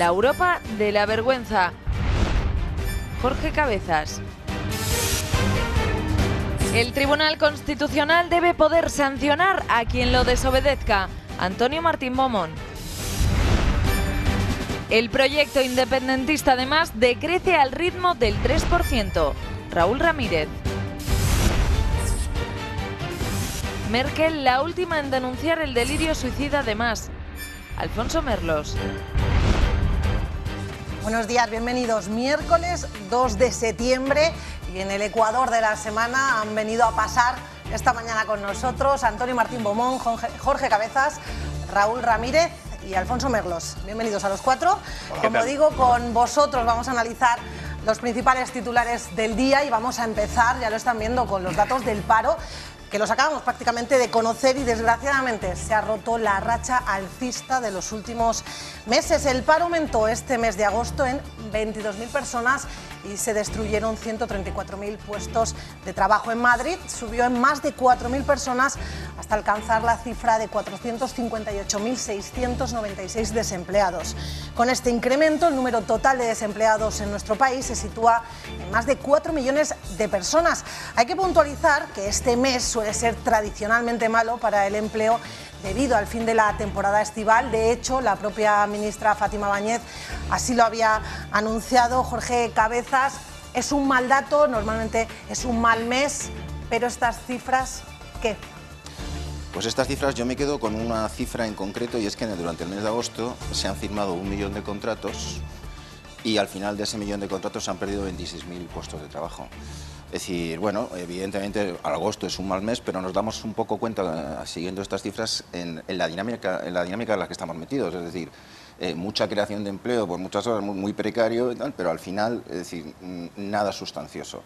la Europa de la vergüenza. Jorge Cabezas. El Tribunal Constitucional debe poder sancionar a quien lo desobedezca. Antonio Martín Momón. El proyecto independentista además decrece al ritmo del 3%. Raúl Ramírez. Merkel, la última en denunciar el delirio suicida de Mas. Alfonso Merlos. Buenos días, bienvenidos. Miércoles 2 de septiembre y en el Ecuador de la semana han venido a pasar esta mañana con nosotros Antonio Martín Momón, Jorge Cabezas, Raúl Ramírez y Alfonso Merlos. Bienvenidos a los cuatro. Como digo, con vosotros vamos a analizar los principales titulares del día y vamos a empezar, ya lo están viendo, con los datos del paro, que los acabamos prácticamente de conocer y desgraciadamente se ha roto la racha alcista de los últimos meses. El paro aumentó este mes de agosto en 22.000 personas y se destruyeron 134.000 puestos de trabajo. En Madrid subió en más de 4.000 personas hasta alcanzar la cifra de 458.696 desempleados. Con este incremento, el número total de desempleados en nuestro país se sitúa en más de 4 millones de personas. Hay que puntualizar que este mes suele ser tradicionalmente malo para el empleo debido al fin de la temporada estival. De hecho, la propia ministra Fátima Báñez así lo había anunciado. Jorge Cabezas, es un mal dato, normalmente es un mal mes, pero estas cifras, ¿qué? Pues estas cifras, yo me quedo con una cifra en concreto, y es que durante el mes de agosto se han firmado 1 millón de contratos y al final de ese 1 millón de contratos se han perdido 26.000 puestos de trabajo. Es decir, bueno, evidentemente agosto es un mal mes, pero nos damos un poco cuenta, siguiendo estas cifras, en la dinámica en la que estamos metidos. Es decir, mucha creación de empleo por muchas horas, muy precario y tal, pero al final, es decir, nada sustancioso.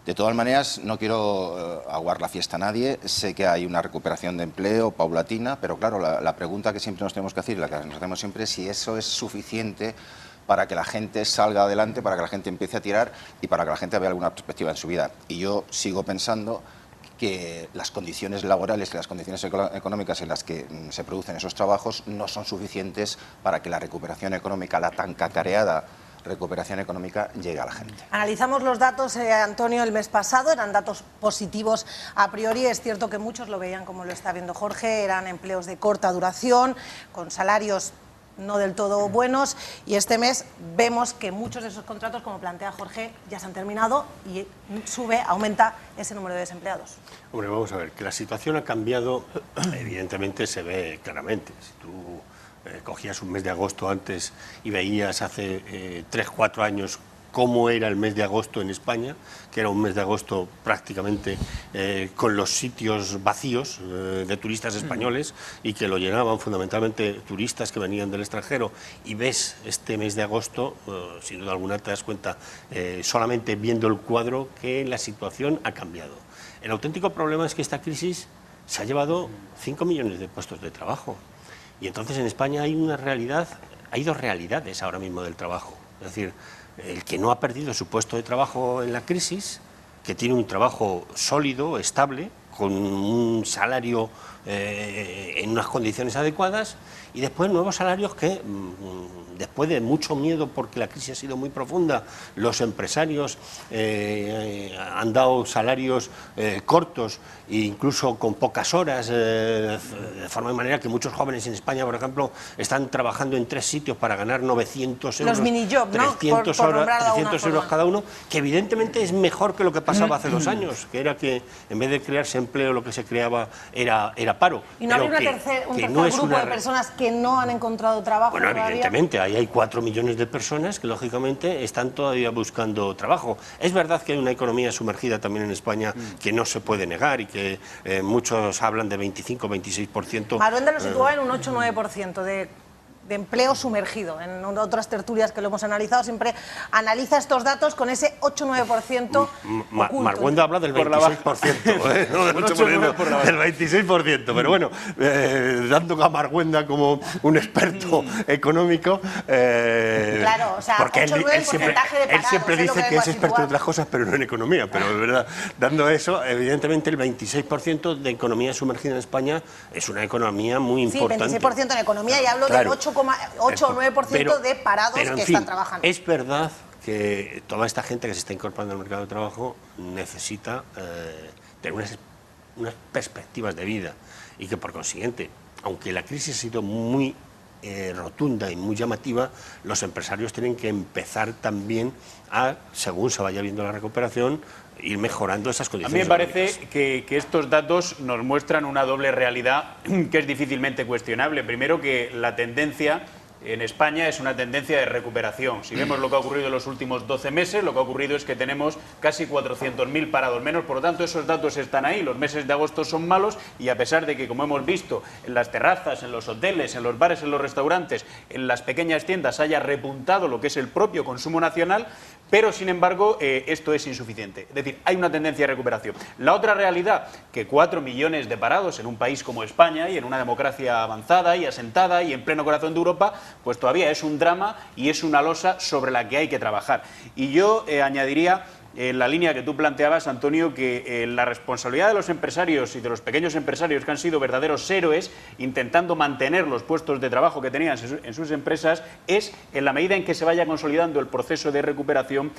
De todas maneras, no quiero aguar la fiesta a nadie. Sé que hay una recuperación de empleo paulatina, pero claro, la pregunta que siempre nos tenemos que hacer, la que nos hacemos siempre, es si eso es suficiente para que la gente salga adelante, para que la gente empiece a tirar y para que la gente vea alguna perspectiva en su vida. Y yo sigo pensando que las condiciones laborales, que las condiciones económicas en las que se producen esos trabajos no son suficientes para que la recuperación económica, la tan cacareada recuperación económica, llegue a la gente. Analizamos los datos, Antonio, el mes pasado, eran datos positivos a priori. Es cierto que muchos lo veían como lo está viendo Jorge, eran empleos de corta duración, con salarios no del todo buenos, y este mes vemos que muchos de esos contratos, como plantea Jorge, ya se han terminado y aumenta ese número de desempleados. Hombre, vamos a ver, que la situación ha cambiado, evidentemente se ve claramente. Si tú cogías un mes de agosto antes y veías hace 3-4 años cómo era el mes de agosto en España, que era un mes de agosto prácticamente con los sitios vacíos de turistas españoles y que lo llenaban fundamentalmente turistas que venían del extranjero, y ves este mes de agosto, sin duda alguna te das cuenta, solamente viendo el cuadro, que la situación ha cambiado. El auténtico problema es que esta crisis se ha llevado 5 millones de puestos de trabajo, y entonces en España hay una realidad, hay dos realidades ahora mismo del trabajo. Es decir, el que no ha perdido su puesto de trabajo en la crisis, que tiene un trabajo sólido, estable, con un salario en unas condiciones adecuadas, y después nuevos salarios que, después de mucho miedo porque la crisis ha sido muy profunda, los empresarios han dado salarios cortos e incluso con pocas horas, de forma de manera que muchos jóvenes en España, por ejemplo, están trabajando en 3 sitios para ganar 900 euros, los minijobs, ¿no? 300 euros cada uno, que evidentemente es mejor que lo que pasaba hace 2 años, que era que en vez de crearse empleo, lo que se creaba era paro. ¿Y no hay un tercer grupo de personas que no han encontrado trabajo? Bueno, todavía? evidentemente, ahí hay 4 millones de personas que lógicamente están todavía buscando trabajo. Es verdad que hay una economía sumergida también en España que no se puede negar y que muchos hablan de 25-26%. Marwenda lo sitúa en un 8-9% de empleo sumergido. En otras tertulias que lo hemos analizado siempre analiza estos datos con ese 8-9% Marwenda habla del 26%, no del 8%, del 26%, pero bueno, dando a Marwenda como un experto económico, claro, o sea, porque 8-9% él siempre dice que es experto en otras cosas, pero no en economía, pero de verdad, dando eso, evidentemente el 26% de economía sumergida en España es una economía muy importante. Sí, 26% en economía, y hablo del 8,9% 9,8 o 9% de parados pero, en que fin, están trabajando. Es verdad que toda esta gente que se está incorporando al mercado de trabajo necesita tener unas perspectivas de vida y que, por consiguiente, aunque la crisis ha sido muy rotunda y muy llamativa, los empresarios tienen que empezar también a, según se vaya viendo la recuperación, ir mejorando esas A condiciones. mí me parece que estos datos nos muestran una doble realidad que es difícilmente cuestionable. Primero, que la tendencia en España es una tendencia de recuperación. Si vemos lo que ha ocurrido en los últimos 12 meses, lo que ha ocurrido es que tenemos casi 400.000 parados menos. Por lo tanto, esos datos están ahí. Los meses de agosto son malos y, a pesar de que, como hemos visto, en las terrazas, en los hoteles, en los bares, en los restaurantes, en las pequeñas tiendas haya repuntado lo que es el propio consumo nacional, pero, sin embargo, esto es insuficiente. Es decir, hay una tendencia de recuperación. La otra realidad, que 4 millones de parados en un país como España y en una democracia avanzada y asentada y en pleno corazón de Europa, pues todavía es un drama y es una losa sobre la que hay que trabajar. Y yo añadiría, en la línea que tú planteabas, Antonio, que la responsabilidad de los empresarios y de los pequeños empresarios que han sido verdaderos héroes intentando mantener los puestos de trabajo que tenían en sus empresas es, en la medida en que se vaya consolidando el proceso de recuperación,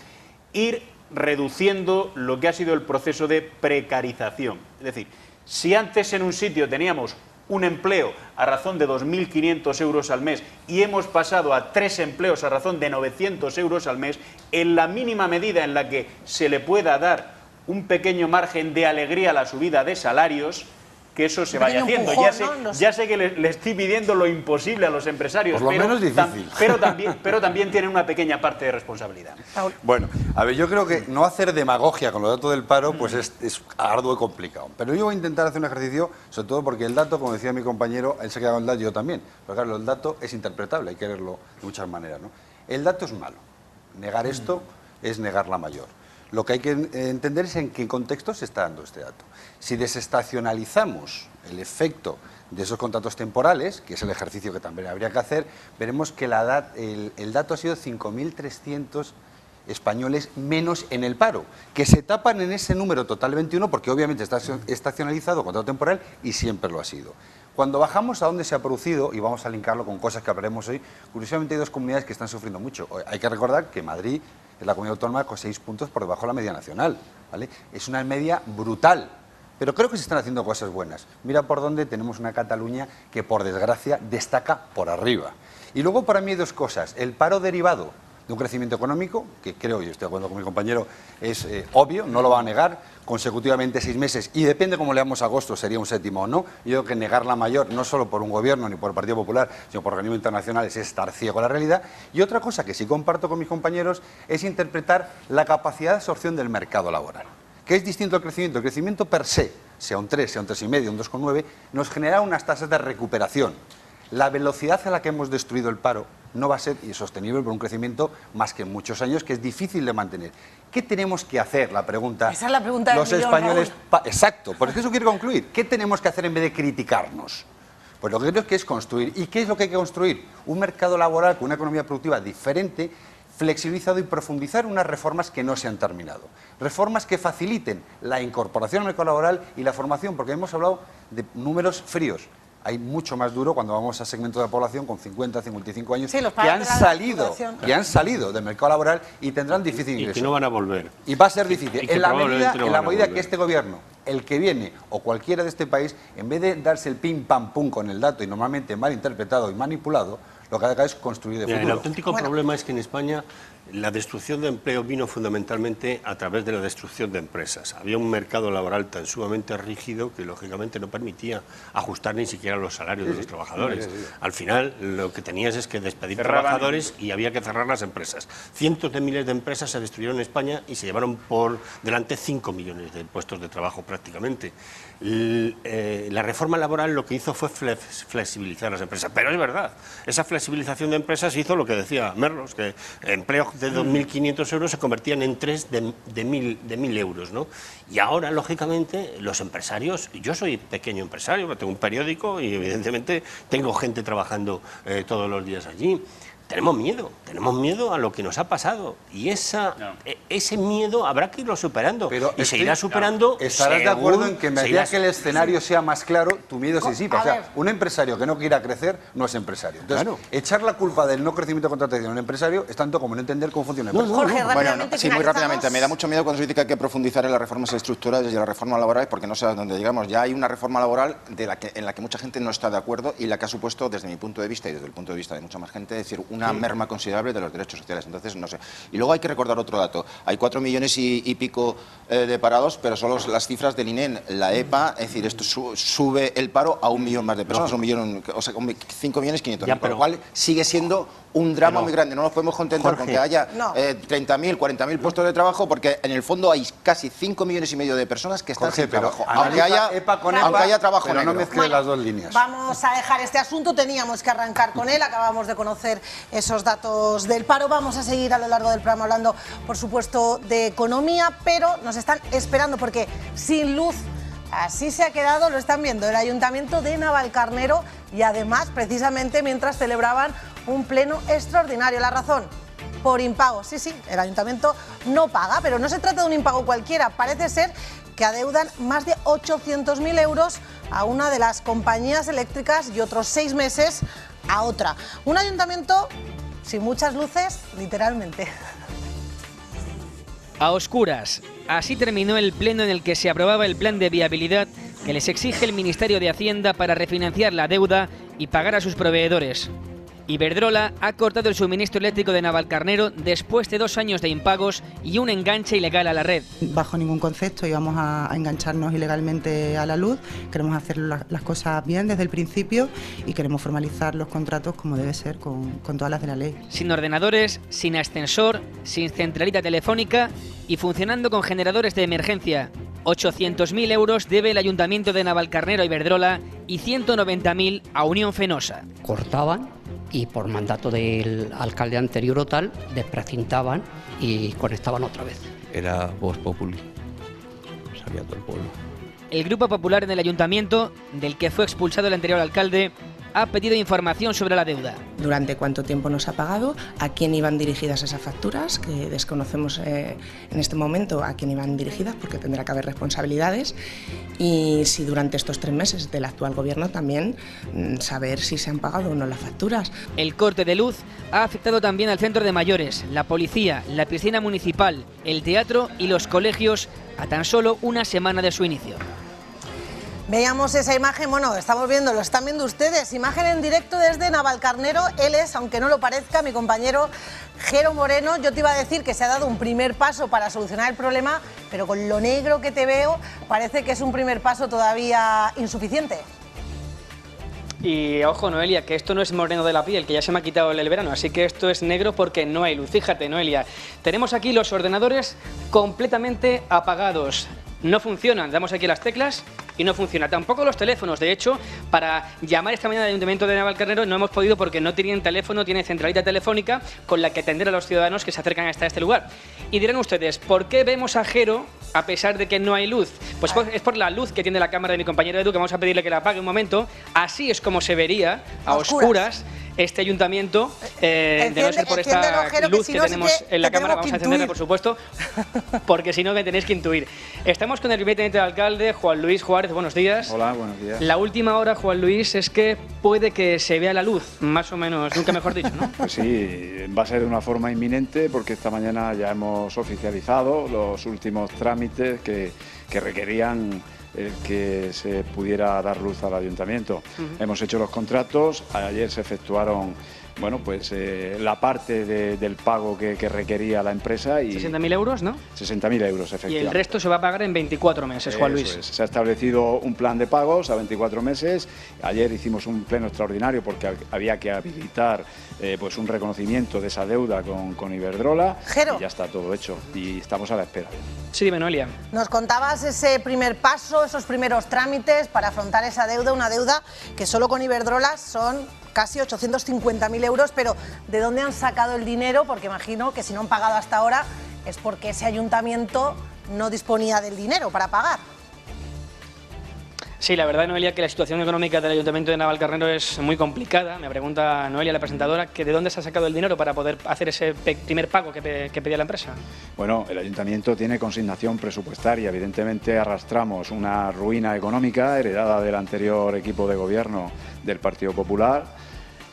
ir reduciendo lo que ha sido el proceso de precarización. Es decir, si antes en un sitio teníamos un empleo a razón de 2.500 euros al mes y hemos pasado a 3 empleos a razón de 900 euros al mes, en la mínima medida en la que se le pueda dar un pequeño margen de alegría a la subida de salarios, que eso se vaya haciendo. Empujón, ¿no? Ya sé que le estoy pidiendo lo imposible a los empresarios, Por lo menos difícil. pero también tienen una pequeña parte de responsabilidad. Bueno, a ver, yo creo que no hacer demagogia con los datos del paro pues es arduo y complicado. Pero yo voy a intentar hacer un ejercicio, sobre todo porque el dato, como decía mi compañero, él se queda con el dato, yo también. Pero claro, el dato es interpretable, hay que verlo de muchas maneras, ¿no? El dato es malo. Negar esto es negar la mayor. Lo que hay que entender es en qué contexto se está dando este dato. Si desestacionalizamos el efecto de esos contratos temporales, que es el ejercicio que también habría que hacer, veremos que el dato ha sido 5.300 españoles menos en el paro, que se tapan en ese número total 21 porque obviamente está estacionalizado contrato temporal y siempre lo ha sido. Cuando bajamos a dónde se ha producido, y vamos a linkarlo con cosas que hablaremos hoy, curiosamente hay 2 comunidades que están sufriendo mucho. Hay que recordar que Madrid es la comunidad autónoma con 6 puntos por debajo de la media nacional, ¿vale? Es una media brutal, pero creo que se están haciendo cosas buenas. Mira por dónde tenemos una Cataluña que, por desgracia, destaca por arriba. Y luego, para mí, hay 2 cosas. El paro derivado de un crecimiento económico, que creo, y estoy de acuerdo con mi compañero, es obvio, no lo va a negar, consecutivamente 6 meses, y depende cómo leamos agosto, sería un 7º o no. Yo creo que negar la mayor, no solo por un gobierno ni por el Partido Popular, sino por organismos internacionales, es estar ciego a la realidad. Y otra cosa que sí comparto con mis compañeros es interpretar la capacidad de absorción del mercado laboral, que es distinto al crecimiento. El crecimiento per se, sea un 3, sea un 3,5, un 2,9, nos genera unas tasas de recuperación. La velocidad a la que hemos destruido el paro no va a ser sostenible por un crecimiento más que en muchos años, que es difícil de mantener. ¿Qué tenemos que hacer? La pregunta. Esa es la pregunta los del millón, españoles. Exacto, por eso quiero concluir. ¿Qué tenemos que hacer en vez de criticarnos? Pues lo que creo que es construir. ¿Y qué es lo que hay que construir? Un mercado laboral con una economía productiva diferente, flexibilizado, y profundizar unas reformas que no se han terminado. Reformas que faciliten la incorporación al mercado laboral y la formación, porque hemos hablado de números fríos. Hay mucho más duro cuando vamos a segmentos de la población con 50, 55 años, Sí, los que han padres salido del mercado laboral y tendrán difícil ingreso. Y que no van a volver. Y va a ser difícil. Y que En la probablemente no van a medida volver. que este gobierno, el que viene o cualquiera de este país, en vez de darse el pim pam pum con el dato y normalmente mal interpretado y manipulado, lo que haga es construir de Mira, futuro. el auténtico problema es que en España la destrucción de empleo vino fundamentalmente a través de la destrucción de empresas. Había un mercado laboral tan sumamente rígido que lógicamente no permitía ajustar ni siquiera los salarios de los trabajadores. Al final lo que tenías es que despedir trabajadores y había que cerrar las empresas. Cientos de miles de empresas se destruyeron en España y se llevaron por delante 5 millones de puestos de trabajo prácticamente. La reforma laboral lo que hizo fue flexibilizar las empresas, pero es verdad, esa flexibilización de empresas hizo lo que decía Merlos, que empleos de 2.500 euros se convertían en 3 de 1.000 euros, ¿no? Y ahora, lógicamente, los empresarios, yo soy pequeño empresario, tengo un periódico y evidentemente tengo gente trabajando todos los días allí. tenemos miedo a lo que nos ha pasado y ese miedo habrá que irlo superando. Pero y se irá superando. Estarás de acuerdo en que en medida que el escenario sea más claro, tu miedo se disipa. O sea, un empresario que no quiera crecer no es empresario. Entonces, echar la culpa del no crecimiento de contratación a un empresario es tanto como no entender cómo funciona el empresario. Jorge, rápidamente, sí, muy rápidamente. Me da mucho miedo cuando se dice que hay que profundizar en las reformas estructurales y en las reformas laborales porque no sé a dónde llegamos. Ya hay una reforma laboral en la que mucha gente no está de acuerdo y la que ha supuesto, desde mi punto de vista y desde el punto de vista de mucha más gente, es decir, una merma considerable de los derechos sociales. Entonces, no sé. Y luego hay que recordar otro dato. Hay 4 millones y pico de parados, pero solo las cifras del INEN, la EPA, es decir, esto sube el paro a 1 millón más de personas, 5.500.000, con lo cual sigue siendo un drama muy grande. No nos podemos contentar con que haya 30.000, 40.000 puestos de trabajo, porque en el fondo hay casi 5,5 millones de personas que están sin trabajo. Aunque haya trabajo pero negro. no mezcles las dos líneas. Vamos a dejar este asunto, teníamos que arrancar con él, acabamos de conocer esos datos del paro, vamos a seguir a lo largo del programa hablando, por supuesto, de economía, pero nos están esperando porque sin luz. Así se ha quedado, lo están viendo, el Ayuntamiento de Navalcarnero y además, precisamente, mientras celebraban un pleno extraordinario. La razón, por impago. Sí, el Ayuntamiento no paga, pero no se trata de un impago cualquiera. Parece ser que adeudan más de 800.000 euros a una de las compañías eléctricas y otros 6 meses a otra. Un ayuntamiento sin muchas luces, literalmente. A oscuras. Así terminó el pleno en el que se aprobaba el plan de viabilidad que les exige el Ministerio de Hacienda para refinanciar la deuda y pagar a sus proveedores. Iberdrola ha cortado el suministro eléctrico de Navalcarnero después de 2 años de impagos y un enganche ilegal a la red. Bajo ningún concepto íbamos a engancharnos ilegalmente a la luz, queremos hacer las cosas bien desde el principio y queremos formalizar los contratos como debe ser, con todas las de la ley. Sin ordenadores, sin ascensor, sin centralita telefónica y funcionando con generadores de emergencia. 800.000 euros debe el Ayuntamiento de Navalcarnero a Iberdrola y 190.000 a Unión Fenosa. Cortaban y por mandato del alcalde anterior o tal, desprecintaban y conectaban otra vez. Era Vox Populi, sabía todo el pueblo. El Grupo Popular en el Ayuntamiento, del que fue expulsado el anterior alcalde, ha pedido información sobre la deuda. ¿Durante cuánto tiempo nos ha pagado? ¿A quién iban dirigidas esas facturas? Que desconocemos en este momento a quién iban dirigidas, porque tendrá que haber responsabilidades. Y si durante estos 3 meses del actual gobierno también saber si se han pagado o no las facturas. El corte de luz ha afectado también al centro de mayores, la policía, la piscina municipal, el teatro y los colegios a tan solo una semana de su inicio. Veíamos esa imagen, bueno, estamos viendo, lo están viendo ustedes, imagen en directo desde Navalcarnero. Él es, aunque no lo parezca, mi compañero Jero Moreno. Yo te iba a decir que se ha dado un primer paso para solucionar el problema, pero con lo negro que te veo, parece que es un primer paso todavía insuficiente. Y ojo, Noelia, que esto no es moreno de la piel, que ya se me ha quitado el verano, así que esto es negro porque no hay luz. Fíjate, Noelia, tenemos aquí los ordenadores completamente apagados. No funcionan, damos aquí las teclas y no funciona. Tampoco los teléfonos. De hecho, para llamar esta mañana al Ayuntamiento de Navalcarnero no hemos podido porque no tienen teléfono, tienen centralita telefónica con la que atender a los ciudadanos que se acercan hasta este lugar. Y dirán ustedes, ¿por qué vemos a Jero a pesar de que no hay luz? Pues es por la luz que tiene la cámara de mi compañero Edu, que vamos a pedirle que la apague un momento. Así es como se vería a oscuras este ayuntamiento, de no ser por esta luz que tenemos en la cámara. Vamos a encenderla, por supuesto, porque si no me tenéis que intuir. Estamos con el primer teniente de alcalde, Juan Luis Juárez. Buenos días. Hola, buenos días. La última hora, Juan Luis, es que puede que se vea la luz, más o menos, nunca mejor dicho, ¿no? Pues sí, va a ser de una forma inminente porque esta mañana ya hemos oficializado los últimos trámites que requerían el que se pudiera dar luz al ayuntamiento. Hemos hecho los contratos, ayer se efectuaron la parte del pago que requería la empresa. Y 60.000 euros, ¿no? 60.000 euros, efectivamente. Y el resto se va a pagar en 24 meses, Juan Luis. Se ha establecido un plan de pagos a 24 meses. Ayer hicimos un pleno extraordinario porque había que habilitar un reconocimiento de esa deuda con Iberdrola. Jero. Y ya está todo hecho y estamos a la espera. Sí, dime, Noelia. Nos contabas ese primer paso, esos primeros trámites para afrontar esa deuda, una deuda que solo con Iberdrola son casi 850.000 euros, pero ¿de dónde han sacado el dinero? Porque imagino que si no han pagado hasta ahora es porque ese ayuntamiento no disponía del dinero para pagar. Sí, la verdad, Noelia, que la situación económica del Ayuntamiento de Navalcarnero es muy complicada. Me pregunta Noelia, la presentadora, que de dónde se ha sacado el dinero para poder hacer ese primer pago que pedía la empresa. Bueno, el Ayuntamiento tiene consignación presupuestaria. Evidentemente arrastramos una ruina económica heredada del anterior equipo de gobierno del Partido Popular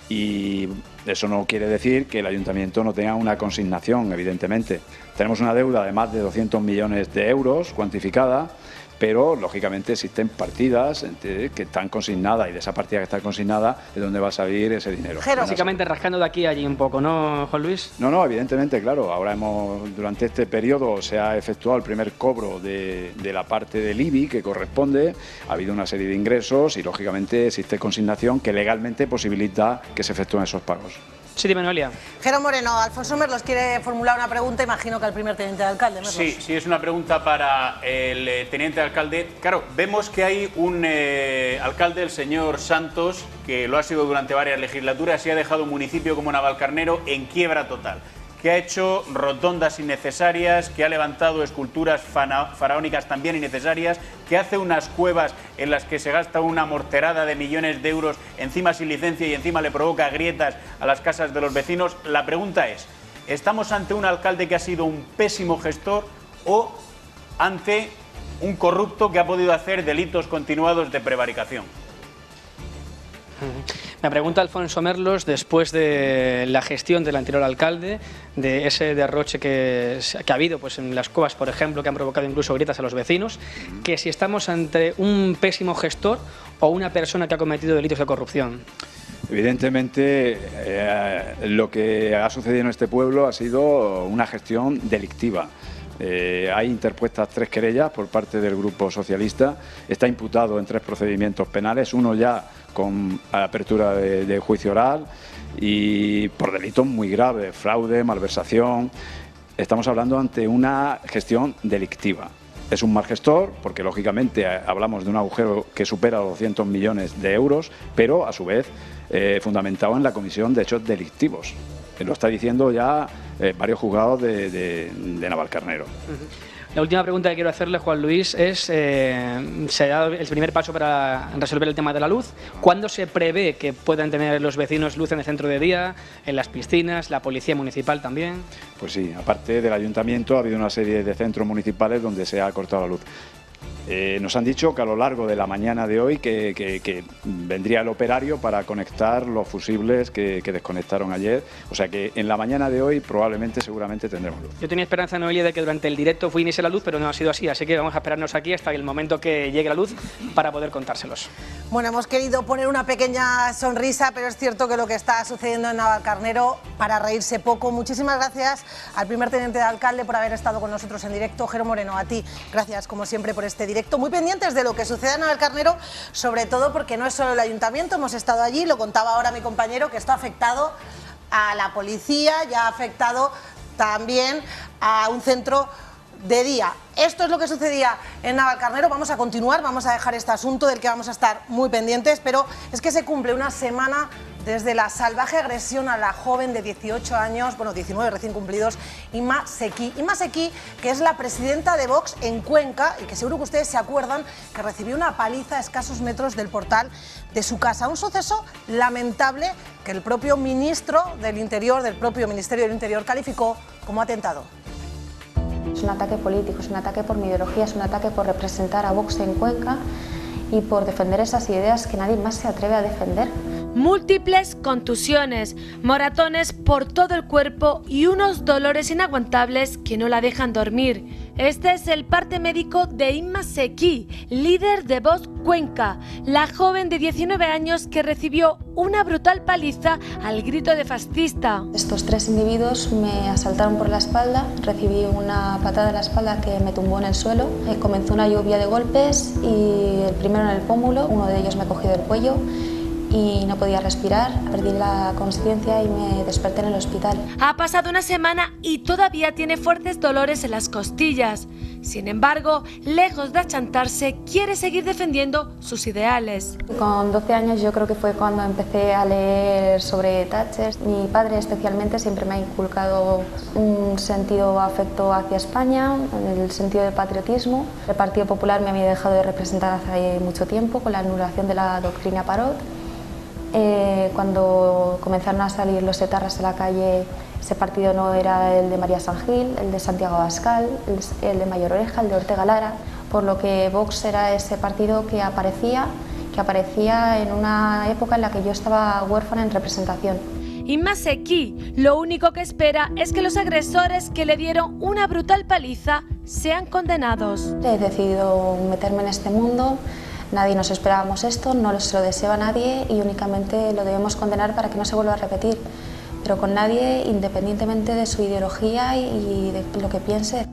y eso no quiere decir que el Ayuntamiento no tenga una consignación, evidentemente. Tenemos una deuda de más de 200 millones de euros cuantificada, pero lógicamente existen partidas que están consignadas y de esa partida que está consignada es donde va a salir ese dinero. Básicamente rascando de aquí a allí un poco, ¿no, Juan Luis? No, evidentemente, claro. Ahora durante este periodo se ha efectuado el primer cobro de la parte del IBI que corresponde, ha habido una serie de ingresos y lógicamente existe consignación que legalmente posibilita que se efectúen esos pagos. Sí, dime, Noelia. Jero Moreno, Alfonso Merlos quiere formular una pregunta, imagino que al primer teniente de alcalde. Merlos. Sí, es una pregunta para el teniente de alcalde. Claro, vemos que hay un alcalde, el señor Santos, que lo ha sido durante varias legislaturas y ha dejado un municipio como Navalcarnero en quiebra total, que ha hecho rotondas innecesarias, que ha levantado esculturas faraónicas también innecesarias, que hace unas cuevas en las que se gasta una morterada de millones de euros, encima sin licencia y encima le provoca grietas a las casas de los vecinos. La pregunta es, ¿estamos ante un alcalde que ha sido un pésimo gestor o ante un corrupto que ha podido hacer delitos continuados de prevaricación? Me pregunta Alfonso Merlos, después de la gestión del anterior alcalde, de ese derroche que ha habido pues, en las cuevas, por ejemplo, que han provocado incluso grietas a los vecinos, que si estamos ante un pésimo gestor o una persona que ha cometido delitos de corrupción. Evidentemente, lo que ha sucedido en este pueblo ha sido una gestión delictiva. Hay interpuestas 3 querellas por parte del Grupo Socialista, está imputado en 3 procedimientos penales, uno ya con apertura de juicio oral y por delitos muy graves, fraude, malversación. Estamos hablando ante una gestión delictiva. Es un mal gestor porque lógicamente hablamos de un agujero que supera los 200 millones de euros, pero a su vez fundamentado en la comisión de hechos delictivos. Lo está diciendo ya varios juzgados de Navalcarnero. La última pregunta que quiero hacerle, Juan Luis, es, se ha dado el primer paso para resolver el tema de la luz. ¿Cuándo se prevé que puedan tener los vecinos luz en el centro de día, en las piscinas, la policía municipal también? Pues sí, aparte del ayuntamiento ha habido una serie de centros municipales donde se ha cortado la luz. Nos han dicho que a lo largo de la mañana de hoy que vendría el operario para conectar los fusibles que desconectaron ayer. O sea que en la mañana de hoy probablemente, seguramente tendremos luz. Yo tenía esperanza, Noelia, de que durante el directo viniese la luz, pero no ha sido así. Así que vamos a esperarnos aquí hasta el momento que llegue la luz para poder contárselos. Bueno, hemos querido poner una pequeña sonrisa, pero es cierto que lo que está sucediendo en Navalcarnero, para reírse poco. Muchísimas gracias al primer teniente de alcalde por haber estado con nosotros en directo. Jero Moreno, a ti, gracias como siempre por este directo. Muy pendientes de lo que suceda en Navalcarnero, sobre todo porque no es solo el ayuntamiento, hemos estado allí, lo contaba ahora mi compañero, que esto ha afectado a la policía y ha afectado también a un centro de día. Esto es lo que sucedía en Navalcarnero. Vamos a continuar, vamos a dejar este asunto del que vamos a estar muy pendientes, pero es que se cumple una semana desde la salvaje agresión a la joven de 18 años, bueno, 19 recién cumplidos, Inma Seguí. Inma Seguí, que es la presidenta de Vox en Cuenca y que seguro que ustedes se acuerdan que recibió una paliza a escasos metros del portal de su casa. Un suceso lamentable que el propio ministro del Interior, del propio Ministerio del Interior, calificó como atentado. Es un ataque político, es un ataque por mi ideología, es un ataque por representar a Vox en Cuenca y por defender esas ideas que nadie más se atreve a defender. Múltiples contusiones, moratones por todo el cuerpo y unos dolores inaguantables que no la dejan dormir. Este es el parte médico de Inma Seguí, líder de Vox Cuenca, la joven de 19 años que recibió una brutal paliza al grito de fascista. Estos 3 individuos me asaltaron por la espalda, recibí una patada en la espalda que me tumbó en el suelo. Comenzó una lluvia de golpes y el primero en el pómulo, uno de ellos me cogió del cuello y no podía respirar, perdí la consciencia y me desperté en el hospital. Ha pasado una semana y todavía tiene fuertes dolores en las costillas. Sin embargo, lejos de achantarse, quiere seguir defendiendo sus ideales. Con 12 años yo creo que fue cuando empecé a leer sobre Thatcher. Mi padre especialmente siempre me ha inculcado un sentido afecto hacia España, en el sentido de patriotismo. El Partido Popular me había dejado de representar hace mucho tiempo con la anulación de la doctrina Parot. Cuando comenzaron a salir los etarras a la calle, ese partido no era el de María San Gil, el de Santiago Abascal, el de Mayor Oreja, el de Ortega Lara, por lo que Vox era ese partido que aparecía en una época en la que yo estaba huérfana en representación. Inma Seguí lo único que espera es que los agresores que le dieron una brutal paliza sean condenados. He decidido meterme en este mundo. Nadie nos esperábamos esto, no se lo deseaba a nadie y únicamente lo debemos condenar para que no se vuelva a repetir, pero con nadie, independientemente de su ideología y de lo que piense.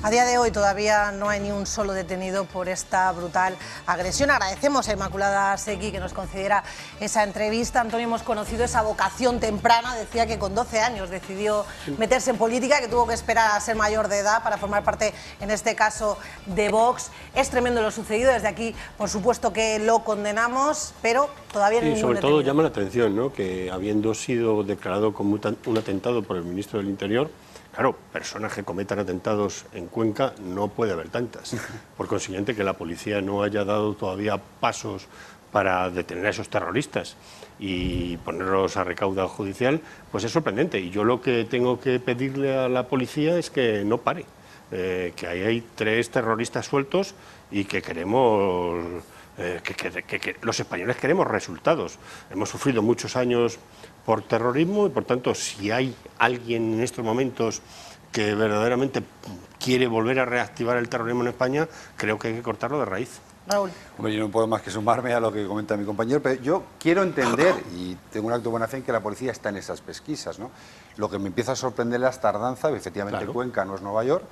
A día de hoy todavía no hay ni un solo detenido por esta brutal agresión. Agradecemos a Inmaculada Seguí que nos concediera esa entrevista. Antonio, hemos conocido esa vocación temprana. Decía que con 12 años decidió meterse en política, que tuvo que esperar a ser mayor de edad para formar parte, en este caso, de Vox. Es tremendo lo sucedido. Desde aquí, por supuesto que lo condenamos, pero todavía no hay ningún sobre todo detenido. llama la atención, ¿no?, que habiendo sido declarado como un atentado por el ministro del Interior, claro, personas que cometan atentados en Cuenca no puede haber tantas. Por consiguiente, que la policía no haya dado todavía pasos para detener a esos terroristas y ponerlos a recaudo judicial, pues es sorprendente. Y yo lo que tengo que pedirle a la policía es que no pare, que ahí hay 3 terroristas sueltos y que queremos... que los españoles queremos resultados. Hemos sufrido muchos años por terrorismo y, por tanto, si hay alguien en estos momentos que verdaderamente quiere volver a reactivar el terrorismo en España, creo que hay que cortarlo de raíz. Raúl. Hombre, yo no puedo más que sumarme a lo que comenta mi compañero, pero yo quiero entender, y tengo un acto de buena fe en que la policía está en esas pesquisas, ¿no? Lo que me empieza a sorprender es la tardanza, efectivamente claro. Cuenca no es Nueva York,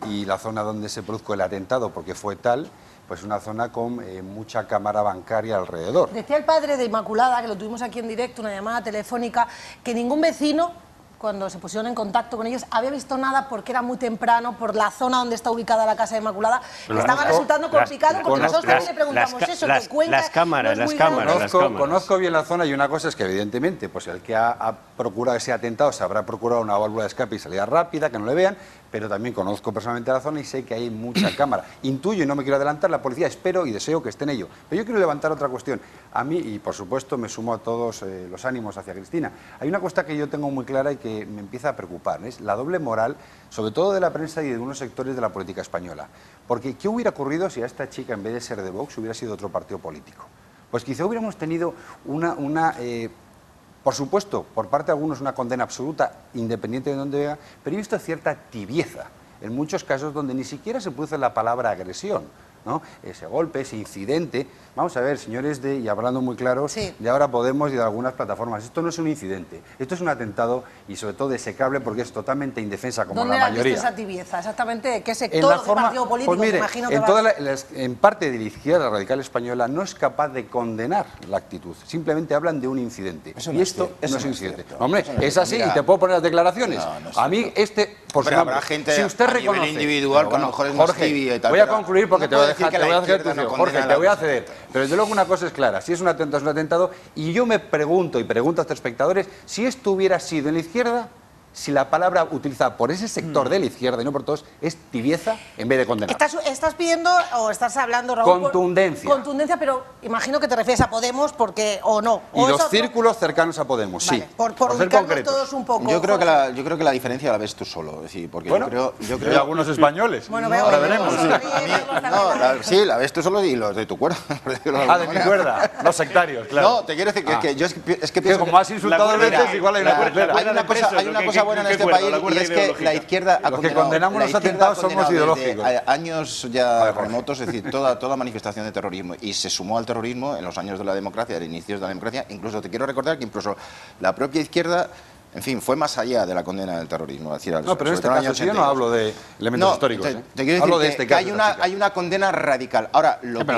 y la zona donde se produjo el atentado, porque fue tal, pues una zona con mucha cámara bancaria alrededor. Decía el padre de Inmaculada, que lo tuvimos aquí en directo, una llamada telefónica, que ningún vecino, cuando se pusieron en contacto con ellos, había visto nada porque era muy temprano, por la zona donde está ubicada la casa de Inmaculada, que estaba resultando complicado, porque nosotros también le preguntamos eso, que Cuenca las cámaras. Conozco bien la zona, y una cosa es que evidentemente pues el que ha procurado ese atentado se habrá procurado una válvula de escape y salida rápida, que no le vean, pero también conozco personalmente la zona y sé que hay mucha cámara. Intuyo, y no me quiero adelantar, la policía espero y deseo que esté en ello. Pero yo quiero levantar otra cuestión. A mí, y por supuesto me sumo a todos los ánimos hacia Cristina, hay una cuestión que yo tengo muy clara y que me empieza a preocupar, es la doble moral, sobre todo de la prensa y de unos sectores de la política española. Porque, ¿qué hubiera ocurrido si a esta chica, en vez de ser de Vox, hubiera sido otro partido político? Pues quizá hubiéramos tenido por supuesto, por parte de algunos una condena absoluta, independiente de dónde venga, pero he visto cierta tibieza, en muchos casos donde ni siquiera se produce la palabra agresión, ¿no? Ese golpe, ese incidente. Vamos a ver, señores y hablando muy claros, de Ahora Podemos y de algunas plataformas, esto no es un incidente, esto es un atentado y sobre todo desecrable porque es totalmente indefensa como la mayoría. ¿Dónde has visto esa tibieza? Exactamente, ¿qué sector del partido político? Pues mire, me imagino que en parte de la izquierda radical española no es capaz de condenar la actitud, simplemente hablan de un incidente. Y esto no es un incidente. Hombre, es así, y te puedo poner las declaraciones. A mí por su nombre, si usted reconoce, individual, que a lo mejor es más tibia y tal. Voy a concluir porque te voy a dejar, Jorge, te voy a ceder. Pero desde luego una cosa es clara, si es un atentado, es un atentado, y yo me pregunto, y pregunto a estos espectadores, si esto hubiera sido en la izquierda, si la palabra utilizada por ese sector de la izquierda y no por todos es tibieza en vez de condenar. Estás pidiendo o estás hablando, Raúl, contundencia. Contundencia, pero imagino que te refieres a Podemos porque o no. Y los círculos cercanos a Podemos, vale, sí. Por ubicarnos todos un poco. Yo creo que la diferencia la ves tú solo, es decir, porque bueno, yo creo hay algunos españoles. Bueno, ahora veremos. Sí, la ves tú solo y los de tu cuerda. De mi cuerda, los sectarios, claro. No, te quiero decir que yo es que pienso como has insultado a veces, igual hay una tercera. Hay una cosa buena en este país. Y es que la izquierda ha los que condenamos los atentados somos ideológicos. Años ya remotos, es decir, toda manifestación de terrorismo, y se sumó al terrorismo en los años de la democracia, de inicios de la democracia. Incluso te quiero recordar que incluso la propia izquierda En fin, fue más allá de la condena del terrorismo. Es decir, no, pero en este caso yo no hablo de elementos históricos. Te quiero hablo decir de este que caso, hay una condena radical. Ahora, lo que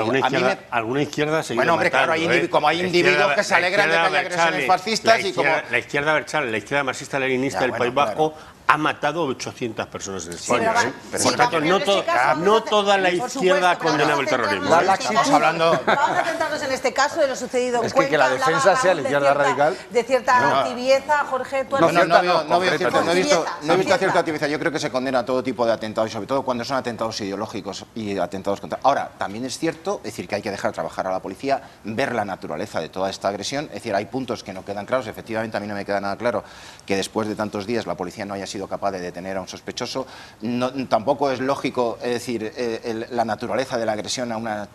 alguna izquierda se bueno, hombre, claro, como hay individuos que se alegran de que haya agresiones fascistas y como... La izquierda Berchale, la izquierda marxista-leninista del País Vasco ha matado 800 personas en España. Por tanto, no toda la izquierda ha condenado el terrorismo. Estamos hablando... Vamos a centrarnos en este caso de lo sucedido en Cuenca. Que la defensa sea la izquierda radical. De cierta tibieza, Jorge. No he visto cierta tibieza. Yo creo que se condena todo tipo de atentados, y sobre todo cuando son atentados ideológicos y atentados contra... Ahora, también es cierto, es decir, que hay que dejar trabajar a la policía, ver la naturaleza de toda esta agresión. Es decir, hay puntos que no quedan claros. Efectivamente, a mí no me queda nada claro que después de tantos días la policía no haya sido capaz de detener a un sospechoso. Tampoco es lógico, es decir, la naturaleza de la agresión a una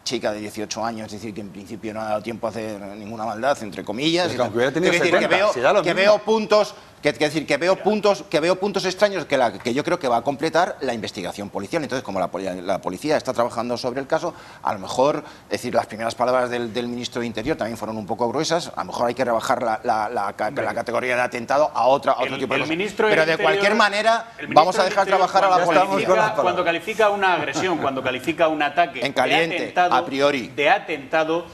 chica de 18 años, es decir, que en principio no ha dado tiempo a hacer ninguna maldad, entre comillas. Es que aunque hubiera tenido 70, que veo puntos... que veo puntos extraños que yo creo que va a completar la investigación policial. Entonces, como la policía está trabajando sobre el caso, a lo mejor, es decir, las primeras palabras del ministro de Interior también fueron un poco gruesas. A lo mejor hay que rebajar la categoría de atentado a otro tipo de cosas. Pero de cualquier manera, vamos a dejar trabajar a la policía. Cuando califica una agresión, cuando califica un ataque en caliente, a priori, de atentado,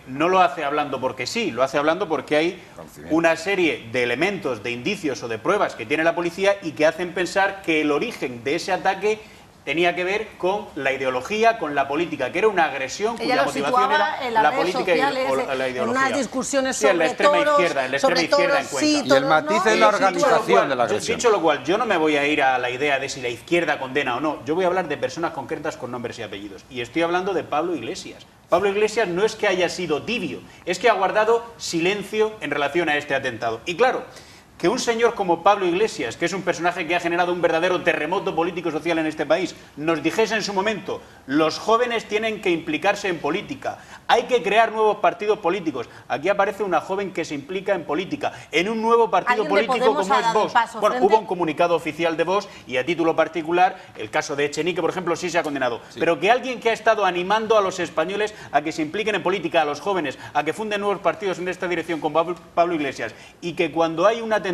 no lo hace hablando porque sí, lo hace hablando porque hay una serie de elementos, de indicios o de pruebas que tiene la policía y que hacen pensar que el origen de ese ataque tenía que ver con la ideología, con la política, que era una agresión cuya motivación era la política y la ideología. En unas discusiones sobre en la extrema izquierda en Cuenca. Sí, y el matiz es la organización de la agresión. Dicho lo cual, yo no me voy a ir a la idea de si la izquierda condena o no. Yo voy a hablar de personas concretas con nombres y apellidos. Y estoy hablando de Pablo Iglesias. Pablo Iglesias no es que haya sido tibio, es que ha guardado silencio en relación a este atentado. Y claro, que un señor como Pablo Iglesias, que es un personaje que ha generado un verdadero terremoto político-social en este país, nos dijese en su momento: los jóvenes tienen que implicarse en política, hay que crear nuevos partidos políticos. Aquí aparece una joven que se implica en política, en un nuevo partido político como es Vox. Bueno, hubo un comunicado oficial de Vox y a título particular, el caso de Echenique, por ejemplo, sí se ha condenado. Sí. Pero que alguien que ha estado animando a los españoles a que se impliquen en política, a los jóvenes, a que funden nuevos partidos en esta dirección con Pablo Iglesias, y que cuando hay un atentado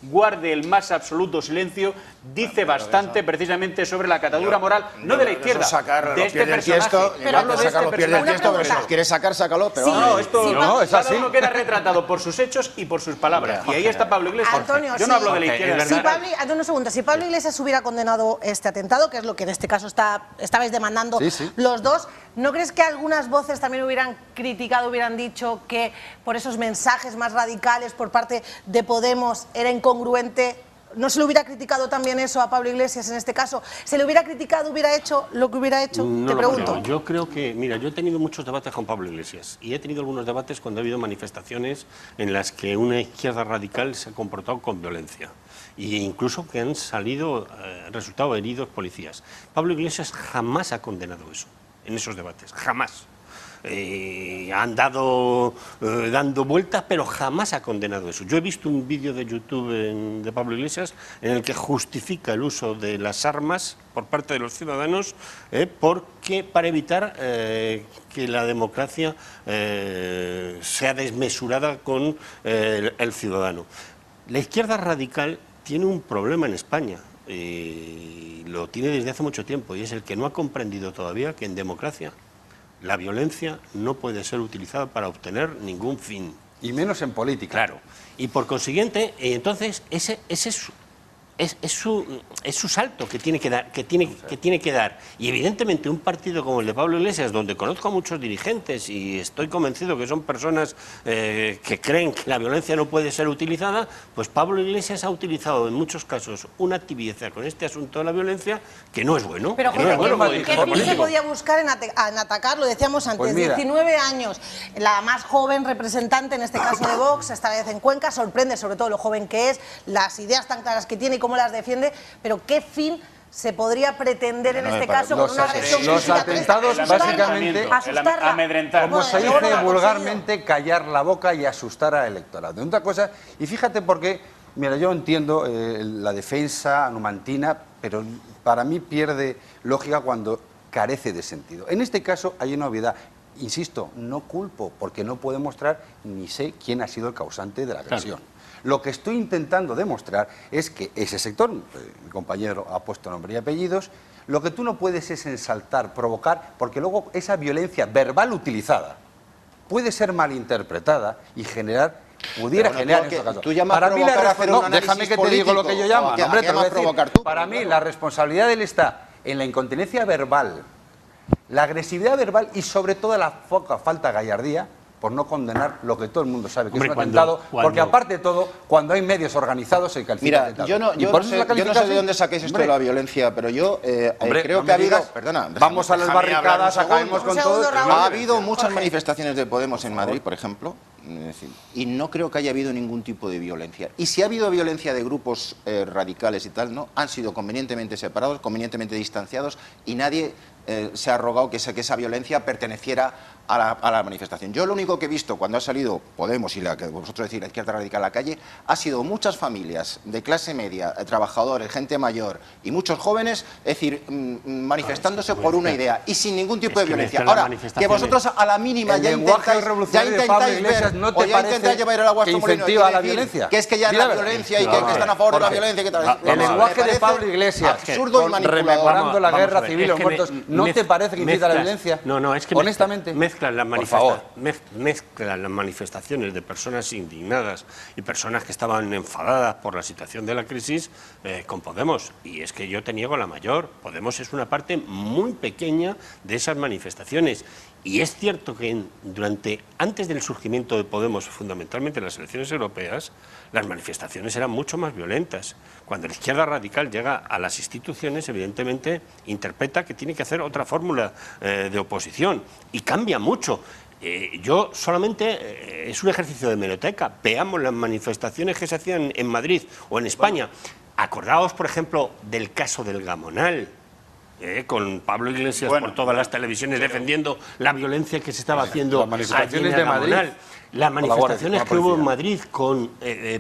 guarde el más absoluto silencio, dice bastante precisamente sobre la catadura moral, no de la izquierda, de este personaje. Hablo de este personaje. Pero si lo quieres sacar, sácalo. Pero no, esto es así. Cada uno queda retratado por sus hechos y por sus palabras. Y ahí está Pablo Iglesias. Antonio, yo no hablo de la izquierda. Si Pablo Iglesias hubiera condenado este atentado, que es lo que en este caso estabais demandando los dos, ¿no crees que algunas voces también hubieran criticado, hubieran dicho que por esos mensajes más radicales por parte de Podemos era incongruente? ¿No se le hubiera criticado también eso a Pablo Iglesias en este caso? ¿Se le hubiera criticado, hubiera hecho lo que hubiera hecho? Te pregunto. Yo creo que, mira, yo he tenido muchos debates con Pablo Iglesias y he tenido algunos debates cuando ha habido manifestaciones en las que una izquierda radical se ha comportado con violencia e incluso que han resultado heridos policías. Pablo Iglesias jamás ha condenado eso en esos debates, jamás. Han dado dando vueltas, pero jamás ha condenado eso. Yo he visto un vídeo de YouTube de Pablo Iglesias en el que justifica el uso de las armas por parte de los ciudadanos para evitar que la democracia sea desmesurada con el ciudadano. La izquierda radical tiene un problema en España. Lo tiene desde hace mucho tiempo, y es el que no ha comprendido todavía que en democracia la violencia no puede ser utilizada para obtener ningún fin. Y menos en política. Claro. Y por consiguiente, entonces, ese es su salto que tiene que dar. Y evidentemente un partido como el de Pablo Iglesias, donde conozco a muchos dirigentes y estoy convencido que son personas que creen que la violencia no puede ser utilizada, pues Pablo Iglesias ha utilizado en muchos casos una tibieza con este asunto de la violencia que no es bueno. Pero ¿qué fin se podía buscar en atacar? Lo decíamos antes, pues 19 años, la más joven representante en este caso de Vox, esta vez en Cuenca, sorprende sobre todo lo joven que es, las ideas tan claras que tiene y cómo las defiende, pero ¿qué fin se podría pretender en este caso con una agresión física? Los atentados básicamente, amedrentar, como se dice vulgarmente, callar la boca y asustar al electorado. Otra cosa, y fíjate porque, mira, yo entiendo la defensa numantina, pero para mí pierde lógica cuando carece de sentido. En este caso hay una obviedad. insisto, no culpo, porque no puedo demostrar ni sé quién ha sido el causante de la agresión. Claro. Lo que estoy intentando demostrar es que ese sector, mi compañero ha puesto nombre y apellidos, lo que tú no puedes es ensalzar, provocar, porque luego esa violencia verbal utilizada puede ser malinterpretada y pudiera generar en estos casos. Para mí déjame que te diga lo que yo llamo. Hombre, te lo voy a decir. Para mí la responsabilidad de él está en la incontinencia verbal, la agresividad verbal y sobre todo la falta de gallardía por no condenar lo que todo el mundo sabe que es un atentado, porque aparte de todo, cuando hay medios organizados se califica de atentado. Yo no sé de dónde saquéis esto de la violencia, pero yo creo que ha habido... Perdona, vamos a las barricadas, acabemos con todo... Ha habido muchas manifestaciones de Podemos en Madrid, por ejemplo, y no creo que haya habido ningún tipo de violencia. Y si ha habido violencia de grupos radicales y tal, ¿no? Han sido convenientemente separados, convenientemente distanciados, y nadie se ha rogado que esa violencia perteneciera a la manifestación. Yo lo único que he visto cuando ha salido Podemos y la que vosotros decís la izquierda radical a la calle, ha sido muchas familias de clase media, trabajadores, gente mayor y muchos jóvenes, es decir, manifestándose por una idea y sin ningún tipo de violencia. Ahora, que vosotros a la mínima ya intentáis ver o ya intentáis llevar el agua a molino y decir que es que ya es la violencia y que están a favor de la violencia. El lenguaje de Pablo Iglesias, absurdo y manipulador. Rememorando la guerra civil, los muertos, ¿no te parece que incita a la violencia? No, es que honestamente mezclan las manifestaciones de personas indignadas y personas que estaban enfadadas por la situación de la crisis con Podemos. Y es que yo te niego la mayor. Podemos es una parte muy pequeña de esas manifestaciones. Y es cierto que antes del surgimiento de Podemos, fundamentalmente en las elecciones europeas, las manifestaciones eran mucho más violentas. Cuando la izquierda radical llega a las instituciones, evidentemente interpreta que tiene que hacer otra fórmula de oposición y cambia mucho. Yo solamente, es un ejercicio de hemeroteca, veamos las manifestaciones que se hacían en Madrid o en España. Acordaos, por ejemplo, del caso del Gamonal. Con Pablo Iglesias por todas las televisiones defendiendo la violencia que se estaba haciendo las manifestaciones de Madrid. Las manifestaciones que hubo en Madrid con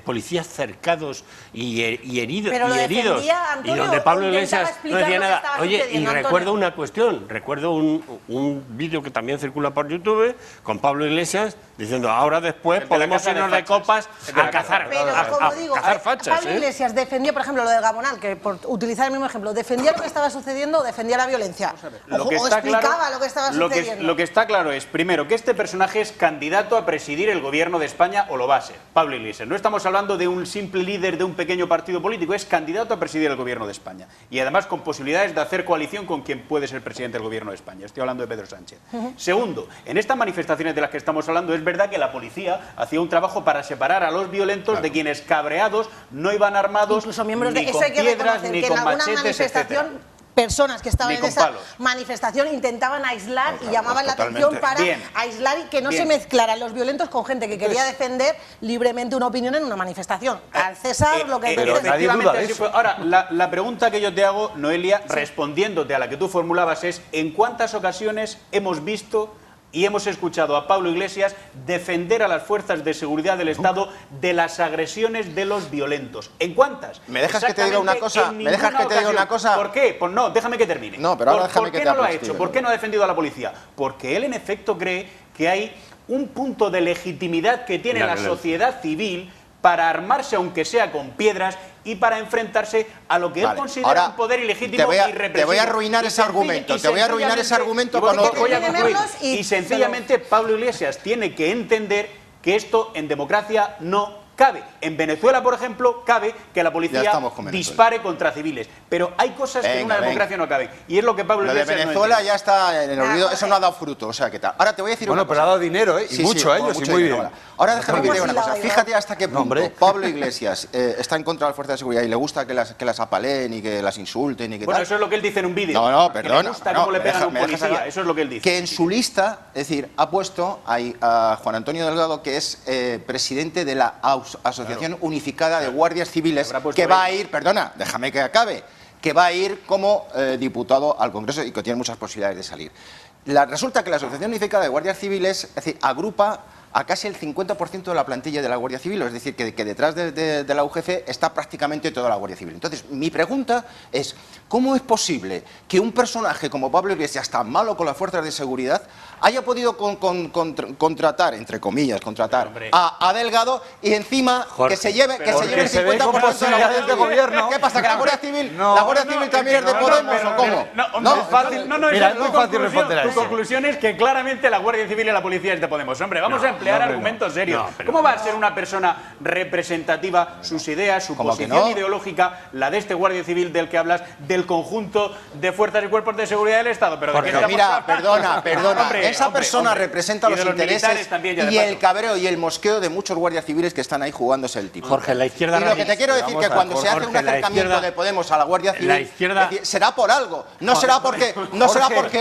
policías cercados y heridos, y donde Pablo Iglesias no decía nada. Oye, y recuerdo una cuestión, recuerdo un vídeo que también circula por YouTube con Pablo Iglesias diciendo ahora después podemos irnos de copas a cazar fachas. Pablo Iglesias defendió, por ejemplo, lo del Gamonal, que por utilizar el mismo ejemplo, defendía lo que estaba sucediendo o defendía la violencia. O explicaba lo que estaba sucediendo. Lo que está claro es, primero, que este personaje es candidato a presidir el gobierno de España, o lo va a ser, Pablo Iglesias. No estamos hablando de un simple líder de un pequeño partido político, es candidato a presidir el gobierno de España. Y además con posibilidades de hacer coalición con quien puede ser presidente del gobierno de España. Estoy hablando de Pedro Sánchez. Segundo, en estas manifestaciones de las que estamos hablando, es verdad que la policía hacía un trabajo para separar a los violentos de quienes cabreados no iban armados, incluso miembros ni de con piedras, ni con machetes, etcétera. Personas que estaban en esa manifestación intentaban aislar y llamaban la atención para aislar y que no se mezclaran los violentos con gente que quería defender libremente una opinión en una manifestación. Al César lo que efectivamente fue. Ahora, la pregunta que yo te hago, Noelia, respondiéndote a la que tú formulabas es ¿en cuántas ocasiones hemos visto y hemos escuchado a Pablo Iglesias defender a las fuerzas de seguridad del Estado de las agresiones de los violentos? ¿En cuántas? ¿Me dejas que te diga una cosa? ¿Me dejas que te diga una cosa? ¿Por qué? Pues no, déjame que termine. No, pero ahora déjame que te ¿Por qué no lo ha hecho? ¿Por qué no ha defendido a la policía? Porque él, en efecto, cree que hay un punto de legitimidad que tiene la sociedad civil para armarse, aunque sea con piedras, y para enfrentarse a lo que él considera un poder ilegítimo y represivo. Te voy a arruinar ese argumento, te voy a arruinar ese argumento cuando voy a concluir. Y sencillamente Pablo Iglesias tiene que entender que esto en democracia no cabe. En Venezuela, por ejemplo, cabe que la policía dispare contra civiles. Pero hay cosas que en una democracia no caben. Y es lo que Pablo Iglesias no entiende. Venezuela ya está en el olvido, eso no ha dado fruto. O sea, ¿qué tal? Ahora te voy a decir una cosa. Pero ha dado dinero, y mucho a ellos, y muy bien. Ahora déjame que te diga una cosa. Fíjate hasta qué punto Pablo Iglesias está en contra de las fuerzas de seguridad y le gusta que las apaleen y que las insulten y que tal. Bueno, eso es lo que él dice en un vídeo. No, perdona. Le gusta cómo le pegan a un policía. Eso es lo que él dice. Que en su lista, es decir, ha puesto a Juan Antonio Delgado, que es presidente de la Asociación Unificada de Guardias Civiles, que va a ir, perdona, déjame que acabe, que va a ir como diputado al Congreso y que tiene muchas posibilidades de salir. Resulta que la Asociación Unificada de Guardias Civiles, es decir, agrupa a casi el 50% de la plantilla de la Guardia Civil, es decir, que detrás de la UGC está prácticamente toda la Guardia Civil. Entonces, mi pregunta es, ¿cómo es posible que un personaje como Pablo Iglesias, tan malo con las fuerzas de seguridad, haya podido contratar, entre comillas, a Delgado y encima Jorge, que se lleve el 50% de la Guardia Civil? Gobierno. ¿Qué pasa, que la Guardia Civil, también es de Podemos o cómo? No, es fácil. Mira, es muy fácil responder a Tu eso. conclusión es que claramente la Guardia Civil y la policía es de Podemos. Hombre, vamos a emplear argumentos serios. ¿Cómo va a ser una persona representativa, sus ideas, su posición ideológica, la de este Guardia Civil del que hablas, del conjunto de fuerzas y cuerpos de seguridad del Estado? Pero mira, perdona, esa persona representa los intereses y el cabreo y el mosqueo de muchos guardias civiles que están ahí jugándose el tipo. Jorge, la izquierda... Y lo que te quiero decir es que cuando se hace un acercamiento de Podemos a la Guardia Civil, será por algo, no será porque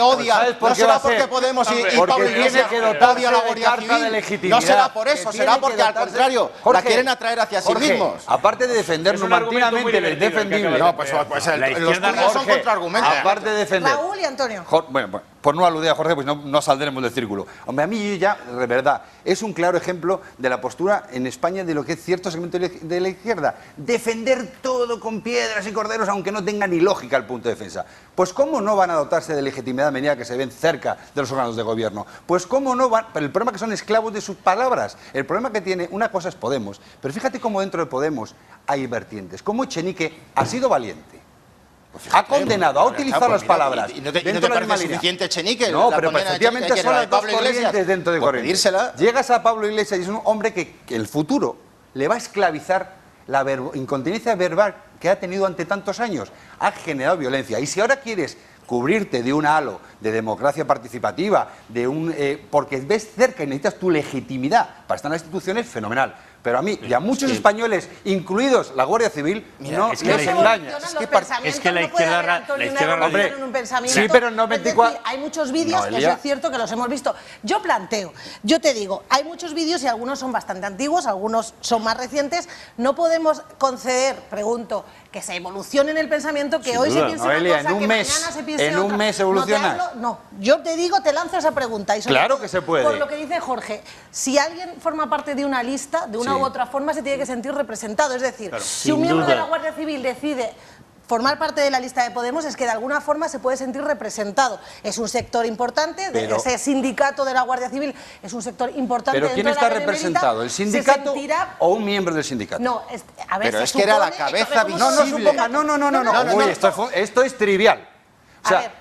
odia, no será porque Podemos y Pablo Iglesias odia a la Guardia Civil, no será por eso, será porque al contrario, la quieren atraer hacia sí mismos. Aparte de defender numantinamente el indefendible... No, pues los tuyos son contraargumentos. Aparte de defender... Raúl y Antonio. Bueno, por no aludir a Jorge, pues no saldremos del círculo. Hombre, a mí ya, de verdad, es un claro ejemplo de la postura en España de lo que es cierto segmento de la izquierda. Defender todo con piedras y corderos, aunque no tenga ni lógica el punto de defensa. Pues ¿cómo no van a dotarse de legitimidad a medida que se ven cerca de los órganos de gobierno? Pues ¿cómo no van? Pero el problema es que son esclavos de sus palabras. El problema que tiene, una cosa es Podemos, pero fíjate cómo dentro de Podemos hay vertientes. Cómo Echenique ha sido valiente. Ha condenado, ha utilizado las palabras. ¿Y no te parece suficiente Echenique? No, pero efectivamente son las dos corrientes dentro de corrientes. Llegas a Pablo Iglesias y es un hombre que el futuro le va a esclavizar la incontinencia verbal que ha tenido ante tantos años. Ha generado violencia. Y si ahora quieres cubrirte de un halo de democracia participativa, porque ves cerca y necesitas tu legitimidad para estar en las instituciones, fenomenal. Pero a mí y a muchos españoles, incluidos la Guardia Civil, no les engaña. Es que la izquierda... Hombre, sí, pero no 24... hay muchos vídeos, eso es cierto que los hemos visto. Yo te digo, hay muchos vídeos y algunos son bastante antiguos, algunos son más recientes. No podemos conceder, pregunto, que se evolucione en el pensamiento, que hoy se piense una cosa, que mañana se piense otra. ¿En un mes evolucionas? No, yo te digo, te lanzo esa pregunta. Y claro que se puede. Por lo que dice Jorge, si alguien forma parte de una lista, de una u otra forma, se tiene que sentir representado. Es decir, si un miembro de la Guardia Civil decide formar parte de la lista de Podemos, es que de alguna forma se puede sentir representado. Es un sector importante, ese sindicato de la Guardia Civil es un sector importante. ¿Pero quién está representado? ¿El sindicato o un miembro del sindicato? No, a ver, pero es que era la cabeza visible. No, esto es trivial. O sea,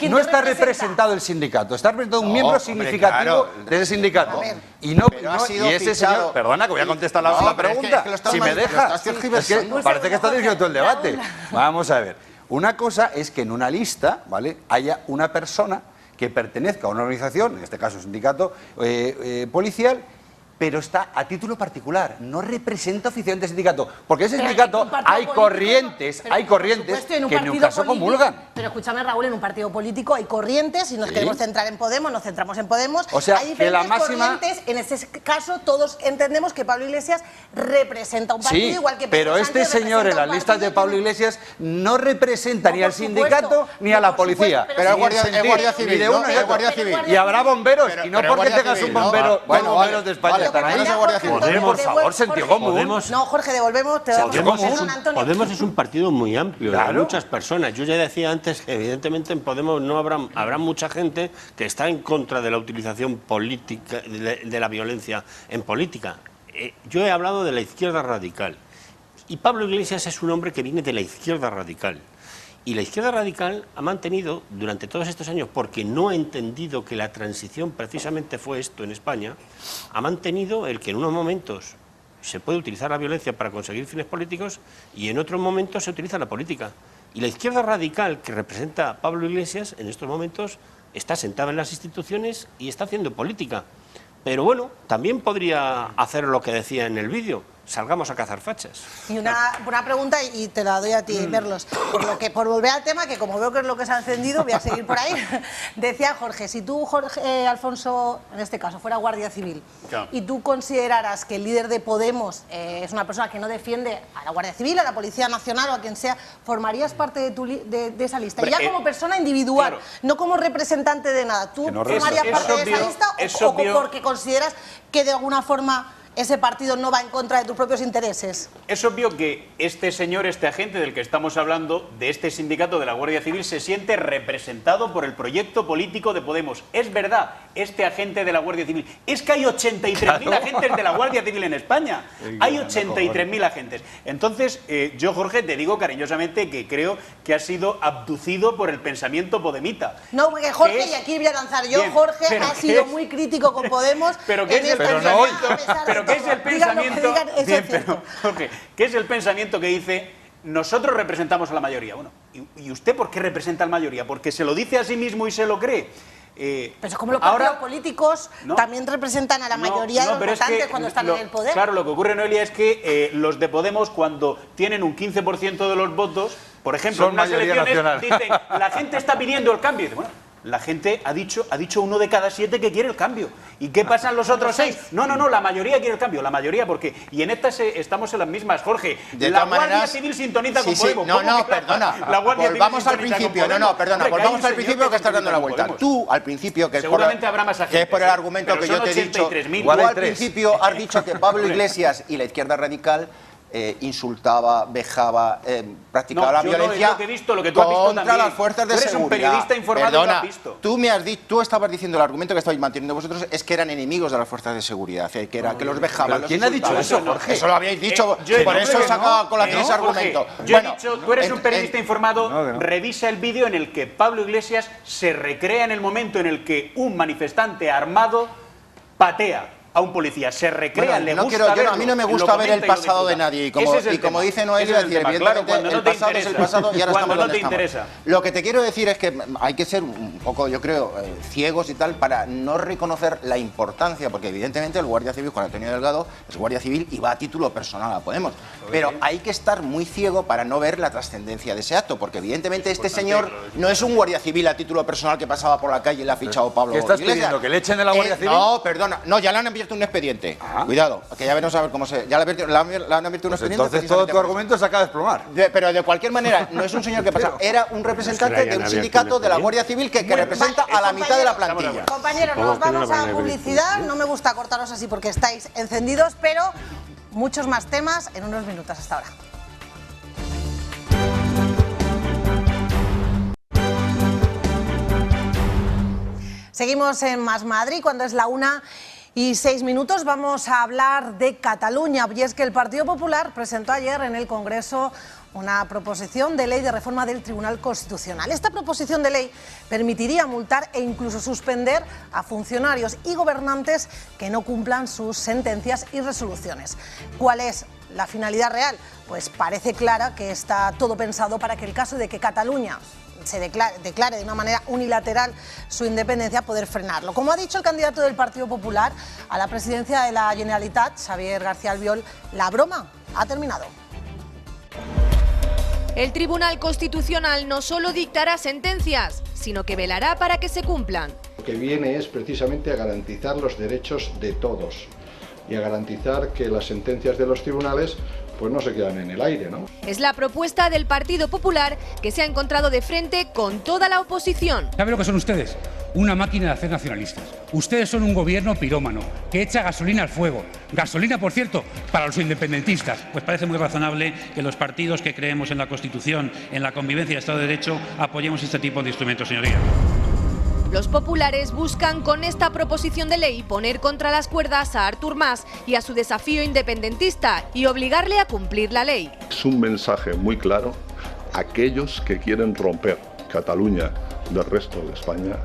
no está representado el sindicato, está representado un miembro significativo de ese sindicato. Y ese señor, perdona que voy a contestar la pregunta, si me dejas, parece que está dirigiendo todo el debate. Vamos a ver, una cosa es que en una lista, ¿vale?, haya una persona que pertenezca a una organización, en este caso un sindicato policial, pero está a título particular, no representa oficialmente el sindicato, porque ese sindicato hay corrientes que en un caso comulgan. Pero escúchame, Raúl, en un partido político hay corrientes, si nos queremos centrar en Podemos, nos centramos en Podemos. O sea, hay diferentes corrientes, en ese caso todos entendemos que Pablo Iglesias representa un partido igual que Pedro Sánchez. Pero este señor en las listas de Pablo Iglesias no representa ni al sindicato ni a la policía. Pero el Guardia Civil. Y habrá bomberos, y no porque tengas un bombero, bomberos de España. Podemos, por favor, sentido común. No, Jorge, devolvemos. Podemos es un partido muy amplio, hay muchas personas. Yo ya decía antes que evidentemente en Podemos no habrá mucha gente que está en contra de la utilización política, de la violencia en política. Yo he hablado de la izquierda radical. Y Pablo Iglesias es un hombre que viene de la izquierda radical. Y la izquierda radical ha mantenido durante todos estos años, porque no ha entendido que la transición precisamente fue esto en España, ha mantenido el que en unos momentos se puede utilizar la violencia para conseguir fines políticos y en otros momentos se utiliza la política. Y la izquierda radical que representa a Pablo Iglesias en estos momentos está sentada en las instituciones y está haciendo política. Pero bueno, también podría hacer lo que decía en el vídeo, salgamos a cazar fachas. Y una pregunta, y te la doy a ti, Merlos. Por volver al tema, que como veo que es lo que se ha encendido, voy a seguir por ahí. Decía Jorge, si tú, Alfonso, en este caso, fuera Guardia Civil, claro, y tú consideraras que el líder de Podemos es una persona que no defiende a la Guardia Civil, a la Policía Nacional o a quien sea, ¿formarías parte de esa lista? Ya como persona individual, claro, no como representante de nada. ¿Tú formarías parte de esa lista o porque consideras que de alguna forma ese partido no va en contra de tus propios intereses? Es obvio que este señor, este agente del que estamos hablando, de este sindicato de la Guardia Civil, se siente representado por el proyecto político de Podemos. Es verdad, este agente de la Guardia Civil. Es que hay 83.000 agentes de la Guardia Civil en España. Hay 83.000 agentes. Entonces, yo, Jorge, te digo cariñosamente que creo que has sido abducido por el pensamiento podemita. No, porque Jorge, y aquí voy a lanzar yo, bien, Jorge ha sido muy crítico con Podemos. Pero que es el pensamiento... ¿Qué es el pensamiento? Bien, pero, Jorge, ¿qué es el pensamiento que dice nosotros representamos a la mayoría? Bueno, ¿y usted por qué representa a la mayoría? ¿Porque se lo dice a sí mismo y se lo cree? Pero como los partidos políticos también representan a la mayoría de los votantes cuando están en el poder. Claro, lo que ocurre, Noelia, es que los de Podemos, cuando tienen un 15% de los votos, por ejemplo, en unas elecciones, dicen, la gente está pidiendo el cambio. Y dice, bueno, la gente ha dicho 1 de cada 7 que quiere el cambio. ¿Y qué pasan los otros 6? No, la mayoría quiere el cambio, la mayoría, porque... Y en estas estamos en las mismas, Jorge. La Guardia Civil sintoniza con Podemos. No, perdona. Volvamos al principio. Volvamos al principio que estás dando la vuelta. Tú, al principio, que seguramente habrá más agentes, que es por el argumento que yo te he dicho, tú al principio has dicho que Pablo Iglesias y la izquierda radical insultaba, vejaba, practicaba la violencia lo que he visto, lo que tú has visto contra las fuerzas de seguridad. Tú eres un periodista informado. Perdona, y lo has visto. Tú estabas diciendo, el argumento que estabais manteniendo vosotros es que eran enemigos de las fuerzas de seguridad, que los vejaban. ¿Quién ha dicho eso, Jorge? Eso lo habíais dicho, por eso he sacado a colación ese argumento. Yo he dicho, tú eres un periodista informado, revisa el vídeo en el que Pablo Iglesias se recrea en el momento en el que un manifestante armado patea a un policía, se recrea, le gusta verlo. A mí no me gusta ver el pasado de nadie, y como dice Noelia, evidentemente el pasado es el pasado y ahora estamos donde estamos. Lo que te quiero decir es que hay que ser un poco, yo creo, ciegos y tal, para no reconocer la importancia, porque evidentemente el Guardia Civil, Juan Antonio Delgado, es Guardia Civil y va a título personal a Podemos, pero hay que estar muy ciego para no ver la trascendencia de ese acto, porque evidentemente este señor no es un Guardia Civil a título personal que pasaba por la calle y le ha fichado Pablo Iglesias. ¿Qué estás pidiendo? ¿Que le echen de la Guardia Civil? No, perdona, no, ya le han abierto un expediente. Cuidado, que ya veremos a ver cómo se... Ya le han abierto un expediente. Entonces todo tu argumento se acaba de desplomar. Pero de cualquier manera, no es un señor que pasa, era un representante de un sindicato de la Guardia Civil que representa a la mitad de la plantilla. Compañeros, nos vamos a publicidad. No me gusta cortaros así porque estáis encendidos, pero muchos más temas en unos minutos. Hasta ahora. Seguimos en Más Madrid cuando es la 1:06. Vamos a hablar de Cataluña, y es que el Partido Popular presentó ayer en el Congreso una proposición de ley de reforma del Tribunal Constitucional. Esta proposición de ley permitiría multar e incluso suspender a funcionarios y gobernantes que no cumplan sus sentencias y resoluciones. ¿Cuál es la finalidad real? Pues parece clara, que está todo pensado para que el caso de que Cataluña se declare de una manera unilateral su independencia, poder frenarlo. Como ha dicho el candidato del Partido Popular a la presidencia de la Generalitat, Xavier García Albiol, la broma ha terminado. El Tribunal Constitucional no solo dictará sentencias, sino que velará para que se cumplan. Lo que viene es precisamente a garantizar los derechos de todos y a garantizar que las sentencias de los tribunales pues no se quedan en el aire, ¿no? Es la propuesta del Partido Popular, que se ha encontrado de frente con toda la oposición. ¿Sabe lo que son ustedes? Una máquina de hacer nacionalistas. Ustedes son un gobierno pirómano, que echa gasolina al fuego. Gasolina, por cierto, para los independentistas. Pues parece muy razonable que los partidos que creemos en la Constitución, en la convivencia y el Estado de Derecho, apoyemos este tipo de instrumentos, señoría. Los populares buscan con esta proposición de ley poner contra las cuerdas a Artur Mas y a su desafío independentista y obligarle a cumplir la ley. Es un mensaje muy claro a aquellos que quieren romper Cataluña del resto de España,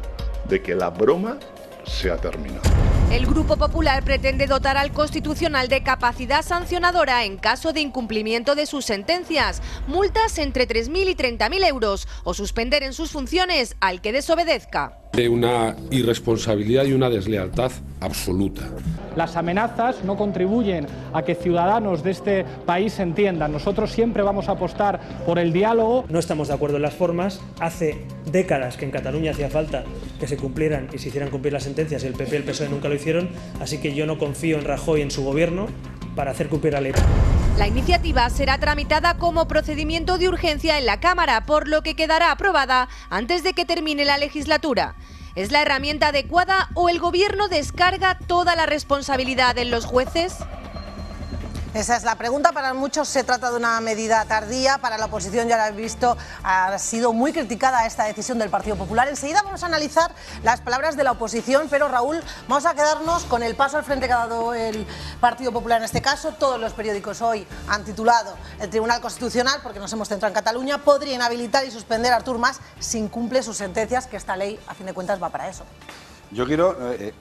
de que la broma se ha terminado. El Grupo Popular pretende dotar al Constitucional de capacidad sancionadora en caso de incumplimiento de sus sentencias, multas entre 3.000 y 30.000 euros o suspender en sus funciones al que desobedezca. De una irresponsabilidad y una deslealtad absoluta. Las amenazas no contribuyen a que ciudadanos de este país se entiendan. Nosotros siempre vamos a apostar por el diálogo. No estamos de acuerdo en las formas. Hace décadas que en Cataluña hacía falta que se cumplieran y se hicieran cumplir las sentencias. El PP y el PSOE nunca lo hicieron, así que yo no confío en Rajoy y en su gobierno para hacer cumplir la ley. La iniciativa será tramitada como procedimiento de urgencia en la Cámara, por lo que quedará aprobada antes de que termine la legislatura. ¿Es la herramienta adecuada o el Gobierno descarga toda la responsabilidad en los jueces? Esa es la pregunta. Para muchos se trata de una medida tardía. Para la oposición, ya lo habéis visto, ha sido muy criticada esta decisión del Partido Popular. Enseguida vamos a analizar las palabras de la oposición, pero Raúl, vamos a quedarnos con el paso al frente que ha dado el Partido Popular en este caso. Todos los periódicos hoy han titulado el Tribunal Constitucional, porque nos hemos centrado en Cataluña, podría inhabilitar y suspender a Artur Mas si incumple sus sentencias, que esta ley, a fin de cuentas, va para eso. Yo quiero,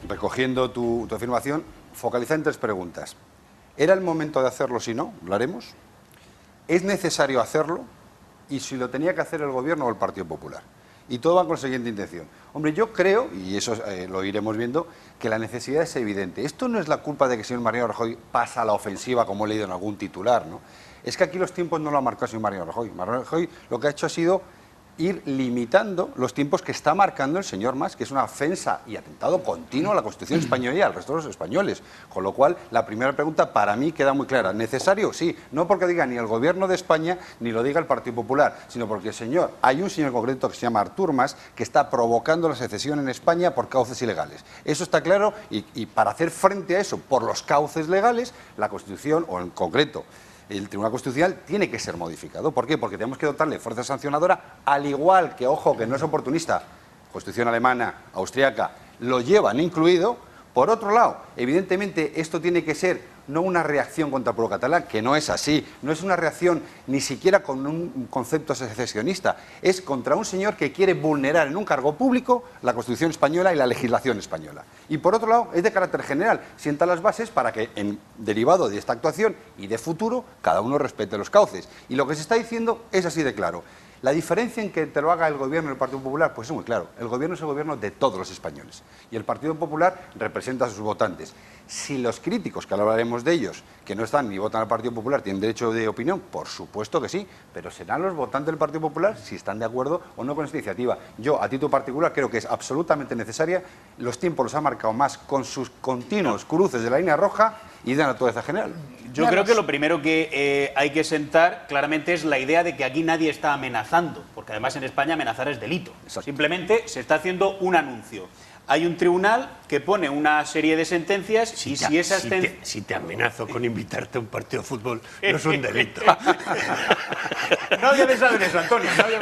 recogiendo tu afirmación, focalizar en tres preguntas. ¿Era el momento de hacerlo? Si no, ¿lo haremos? ¿Es necesario hacerlo? Y si lo tenía que hacer el Gobierno o el Partido Popular. Y todo va con la siguiente intención. Hombre, yo creo, y eso lo iremos viendo, que la necesidad es evidente. Esto no es la culpa de que el señor Mariano Rajoy pasa a la ofensiva, como he leído en algún titular, ¿no? Es que aquí los tiempos no lo ha marcado el señor Mariano Rajoy. Mariano Rajoy lo que ha hecho ha sido ir limitando los tiempos que está marcando el señor Mas, que es una ofensa y atentado continuo a la Constitución española y al resto de los españoles. Con lo cual, la primera pregunta para mí queda muy clara. ¿Necesario? Sí. No porque diga ni el Gobierno de España ni lo diga el Partido Popular, sino porque, hay un señor concreto que se llama Artur Mas que está provocando la secesión en España por cauces ilegales. Eso está claro y para hacer frente a eso por los cauces legales, la Constitución, o en concreto el Tribunal Constitucional, tiene que ser modificado. ¿Por qué? Porque tenemos que dotarle fuerza sancionadora, al igual que, ojo, que no es oportunista, Constitución alemana, austríaca, lo llevan incluido. Por otro lado, evidentemente, esto tiene que ser no una reacción contra el pueblo catalán, que no es así, no es una reacción ni siquiera con un concepto secesionista, es contra un señor que quiere vulnerar en un cargo público la Constitución española y la legislación española. Y por otro lado, es de carácter general, sienta las bases para que, derivado de esta actuación y de futuro, cada uno respete los cauces. Y lo que se está diciendo es así de claro. La diferencia en que te lo haga el Gobierno y el Partido Popular, pues es muy claro. El Gobierno es el Gobierno de todos los españoles y el Partido Popular representa a sus votantes. Si los críticos, que ahora hablaremos de ellos, que no están ni votan al Partido Popular, tienen derecho de opinión, por supuesto que sí, pero serán los votantes del Partido Popular si están de acuerdo o no con esta iniciativa. Yo, a título particular, creo que es absolutamente necesaria. Los tiempos los ha marcado Mas con sus continuos cruces de la línea roja y de naturaleza general. Yo creo que lo primero que hay que sentar claramente es la idea de que aquí nadie está amenazando, porque además en España amenazar es delito. Exacto. Simplemente se está haciendo un anuncio. Hay un tribunal que pone una serie de sentencias y si esas sentencias... Si te amenazo con invitarte a un partido de fútbol, no es un delito. No había pensado en eso, Antonio. No había...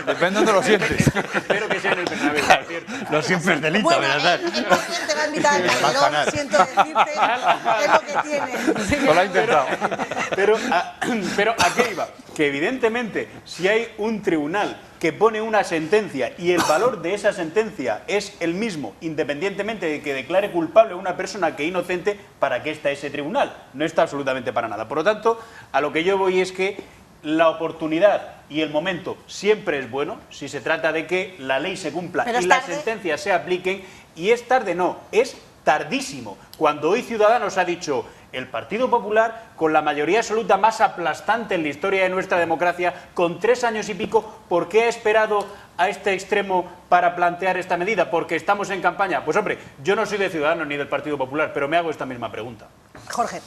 Depende de lo sientes. Espero que sea en el Bernabéu, por cierto. No siempre es delito, bueno, amenazar. El presidente te va a invitar al Bernabéu, siento decirte, es lo que tiene. Lo ha intentado. Pero ¿a qué iba? Que evidentemente, si hay un tribunal que pone una sentencia y el valor de esa sentencia es el mismo, independientemente de que declare culpable a una persona que inocente, ¿para qué está ese tribunal? No está absolutamente para nada. Por lo tanto, a lo que yo voy es que la oportunidad y el momento siempre es bueno si se trata de que la ley se cumpla y las sentencias se apliquen, y es tarde no, es tardísimo. Cuando hoy Ciudadanos ha dicho: el Partido Popular, con la mayoría absoluta más aplastante en la historia de nuestra democracia, con 3 años y pico, ¿por qué ha esperado a este extremo para plantear esta medida? Porque estamos en campaña. Pues hombre, yo no soy de Ciudadanos ni del Partido Popular, pero me hago esta misma pregunta. Jorge.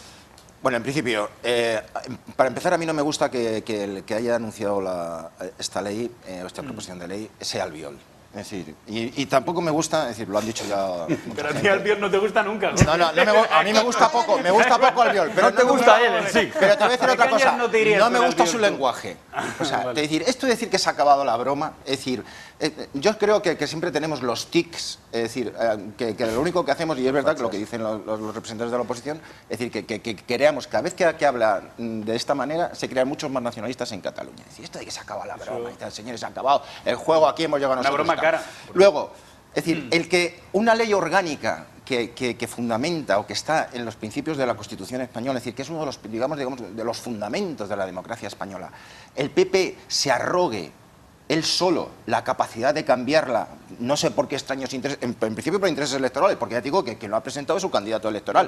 Bueno, en principio, para empezar, a mí no me gusta que el que haya anunciado esta ley, esta proposición de ley, sea Albiol. Es decir, y tampoco me gusta, es decir, lo han dicho ya. Pero a ti Albiol no te gusta nunca. No, a mí me gusta poco Albiol. Pero no te gusta él en sí. Pero te voy a decir otra cosa, no me gusta su lenguaje. O sea, esto de decir que se ha acabado la broma, es decir, yo creo que siempre tenemos los tics, es decir, que lo único que hacemos, y es verdad que lo que dicen los representantes de la oposición, es decir, que creamos, cada vez que habla de esta manera, se crean muchos más nacionalistas en Cataluña. Es decir, esto de que se acaba la broma, señores, se ha acabado el juego, aquí hemos llegado nosotros. Una broma cara. Luego, es decir, el que una ley orgánica que fundamenta o que está en los principios de la Constitución española, es decir, que es uno de los, digamos, de los fundamentos de la democracia española, el PP se arrogue él solo la capacidad de cambiarla, no sé por qué extraños intereses, en principio por intereses electorales, porque ya digo que quien lo ha presentado es su candidato electoral.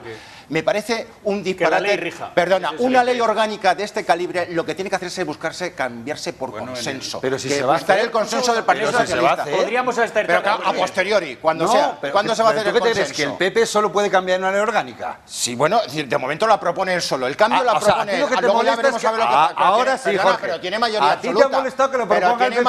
Me parece un disparate, perdona, una ley orgánica de este calibre, lo que tiene que hacerse es buscarse cambiarse por consenso. Pero si que se va a hacer el consenso del Partido Socialista. Podríamos estar... Pero a posteriori, cuando sea, ¿cuándo se va a hacer el consenso? ¿Tú qué te crees? ¿Que el PP solo puede cambiar una ley orgánica? Sí, bueno, de momento la propone él solo. El cambio la propone él. Luego ya veremos a ver lo que... Ahora sí, Jorge. Pero tiene mayoría absoluta. ¿A ti te ha molestado que lo proponga el PP?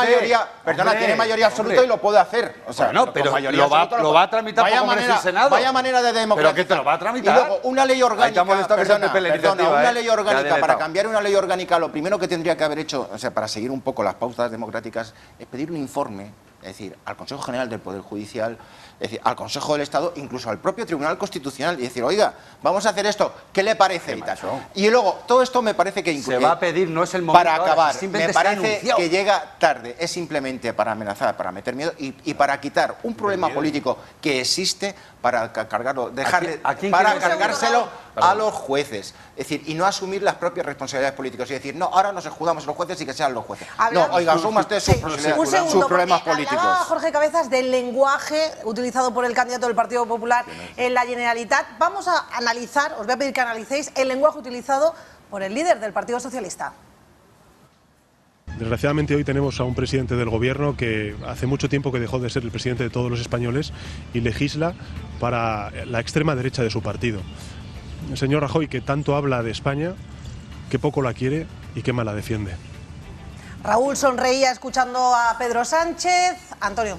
Perdona, tiene mayoría absoluta y lo puede hacer. O sea, bueno, pero lo va a tramitar por Congreso y Senado. Vaya manera de democratizar. ¿Pero qué te lo va a tramitar? Y luego, una ley orgánica, una ley orgánica, para cambiar una ley orgánica, lo primero que tendría que haber hecho, o sea, para seguir un poco las pautas democráticas, es pedir un informe, es decir, al Consejo General del Poder Judicial, es decir, al Consejo del Estado, incluso al propio Tribunal Constitucional, y decir, oiga, vamos a hacer esto, ¿qué le parece? Y tal. Y luego, todo esto me parece que se va a pedir, no es el momento. Para acabar, me parece anunciado. que llega tarde, es simplemente para amenazar, para meter miedo y para quitar un problema político que existe, para cargarlo, para cargárselo a los jueces. Es decir, y no asumir las propias responsabilidades políticas y decir, no, ahora nos escudamos en los jueces y que sean los jueces. No, oiga, asuma usted sus problemas políticos. Hablaba Jorge Cabezas del lenguaje utilizado por el candidato del Partido Popular en la Generalitat. Vamos a analizar, os voy a pedir que analicéis el lenguaje utilizado por el líder del Partido Socialista. Desgraciadamente hoy tenemos a un presidente del gobierno que hace mucho tiempo que dejó de ser el presidente de todos los españoles y legisla para la extrema derecha de su partido. El señor Rajoy, que tanto habla de España, que poco la quiere y que mal la defiende. Raúl sonreía escuchando a Pedro Sánchez. Antonio.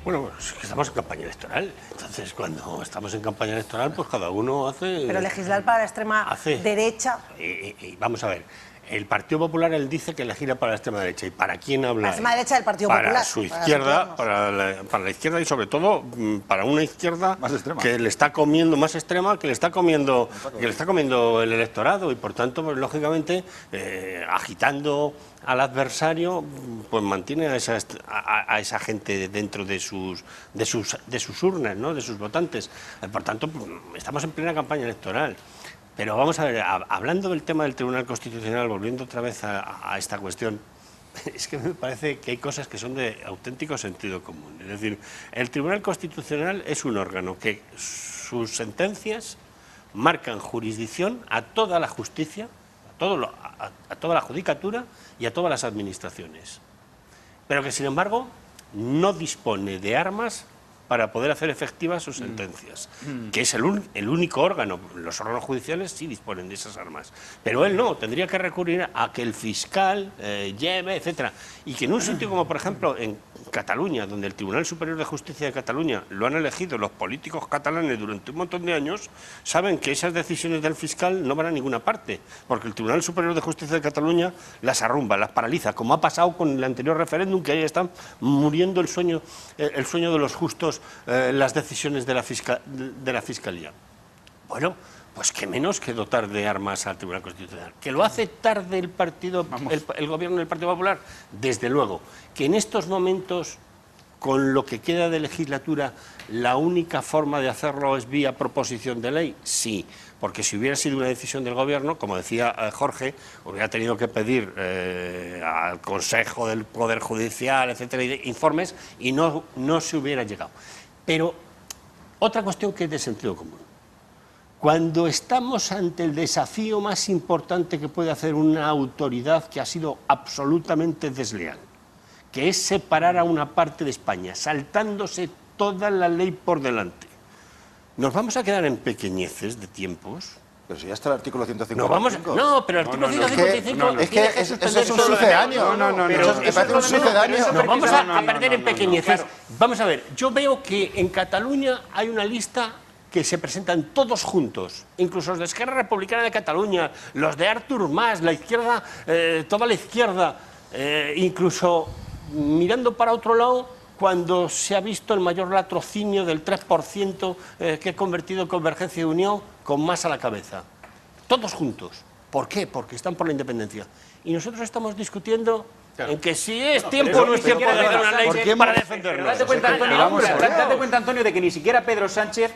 Bueno, pues estamos en campaña electoral. Entonces, cuando estamos en campaña electoral, pues cada uno hace... Pero legislar para la extrema derecha... Vamos a ver. El Partido Popular, él dice que legisla para la extrema derecha. ¿Y para quién habla? La extrema derecha del Partido Popular. Popular. Para su izquierda, para la izquierda y sobre todo para una izquierda que le está comiendo más extrema, que le está comiendo el electorado y por tanto, pues lógicamente, agitando al adversario, pues mantiene a esa gente dentro de sus urnas, ¿no? De sus votantes. Por tanto, pues, estamos en plena campaña electoral. Pero vamos a ver, hablando del tema del Tribunal Constitucional, volviendo otra vez a esta cuestión, es que me parece que hay cosas que son de auténtico sentido común. Es decir, el Tribunal Constitucional es un órgano que sus sentencias marcan jurisdicción a toda la justicia, a toda la judicatura y a todas las administraciones. Pero que, sin embargo, no dispone de armas para poder hacer efectivas sus sentencias, que es el único órgano. Los órganos judiciales sí disponen de esas armas, pero él no, tendría que recurrir a que el fiscal lleve, etcétera. Y que en un sitio como, por ejemplo, en Cataluña, donde el Tribunal Superior de Justicia de Cataluña lo han elegido los políticos catalanes durante un montón de años, saben que esas decisiones del fiscal no van a ninguna parte, porque el Tribunal Superior de Justicia de Cataluña las arrumba, las paraliza, como ha pasado con el anterior referéndum, que ahí están muriendo el sueño de los justos, las decisiones de la Fiscalía. Bueno, pues qué menos que dotar de armas al Tribunal Constitucional. ¿Que lo hace tarde el gobierno del Partido Popular? Desde luego. Que en estos momentos, con lo que queda de legislatura, la única forma de hacerlo es vía proposición de ley, sí. Porque si hubiera sido una decisión del gobierno, como decía Jorge, hubiera tenido que pedir al Consejo del Poder Judicial, etcétera, informes y no se hubiera llegado. Pero otra cuestión que es de sentido común. Cuando estamos ante el desafío más importante que puede hacer una autoridad que ha sido absolutamente desleal, que es separar a una parte de España, saltándose toda la ley por delante, ¿nos vamos a quedar en pequeñeces de tiempos? Pero si ya está el artículo 155. No, pero el artículo 155... Es que eso es un sucedáneo. Nos vamos a perder en pequeñeces. Vamos a ver, yo veo que en Cataluña hay una lista que se presentan todos juntos, incluso los de Esquerra Republicana de Cataluña, los de Artur Mas, la izquierda, toda la izquierda, incluso mirando para otro lado, cuando se ha visto el mayor latrocinio del 3% que ha convertido Convergencia y Unión con Mas a la cabeza. Todos juntos. ¿Por qué? Porque están por la independencia. Y nosotros estamos discutiendo Claro. En que si es tiempo o no es tiempo de hacer una ley para defendernos. Date cuenta, Antonio, de que ni siquiera Pedro Sánchez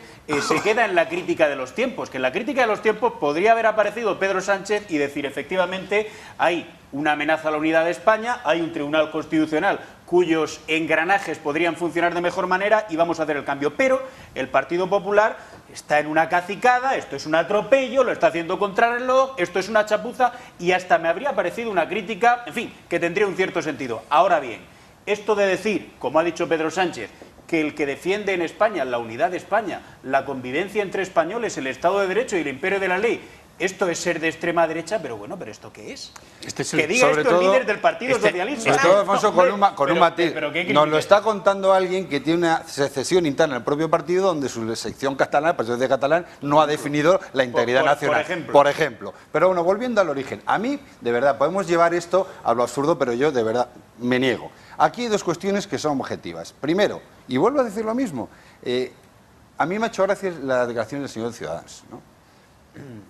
se queda en la crítica de los tiempos, que en la crítica de los tiempos podría haber aparecido Pedro Sánchez y decir, efectivamente, hay una amenaza a la unidad de España, hay un Tribunal Constitucional cuyos engranajes podrían funcionar de mejor manera y vamos a hacer el cambio. Pero el Partido Popular está en una cacicada, esto es un atropello, lo está haciendo contrarreloj, esto es una chapuza y hasta me habría parecido una crítica, en fin, que tendría un cierto sentido. Ahora bien, esto de decir, como ha dicho Pedro Sánchez, que el que defiende en España la unidad de España, la convivencia entre españoles, el Estado de Derecho y el imperio de la ley, esto es ser de extrema derecha, pero bueno, ¿pero esto qué es? Que diga esto el líder del Partido Socialista. Sobre todo, Alfonso, con un matiz. Nos lo está contando alguien que tiene una secesión interna en el propio partido donde su sección catalana, el Partido de Catalán, no ha definido la integridad nacional. Por ejemplo. Pero bueno, volviendo al origen. A mí, de verdad, podemos llevar esto a lo absurdo, pero yo, de verdad, me niego. Aquí hay dos cuestiones que son objetivas. Primero, y vuelvo a decir lo mismo, a mí me ha hecho gracia la declaración del señor de Ciudadanos, ¿no?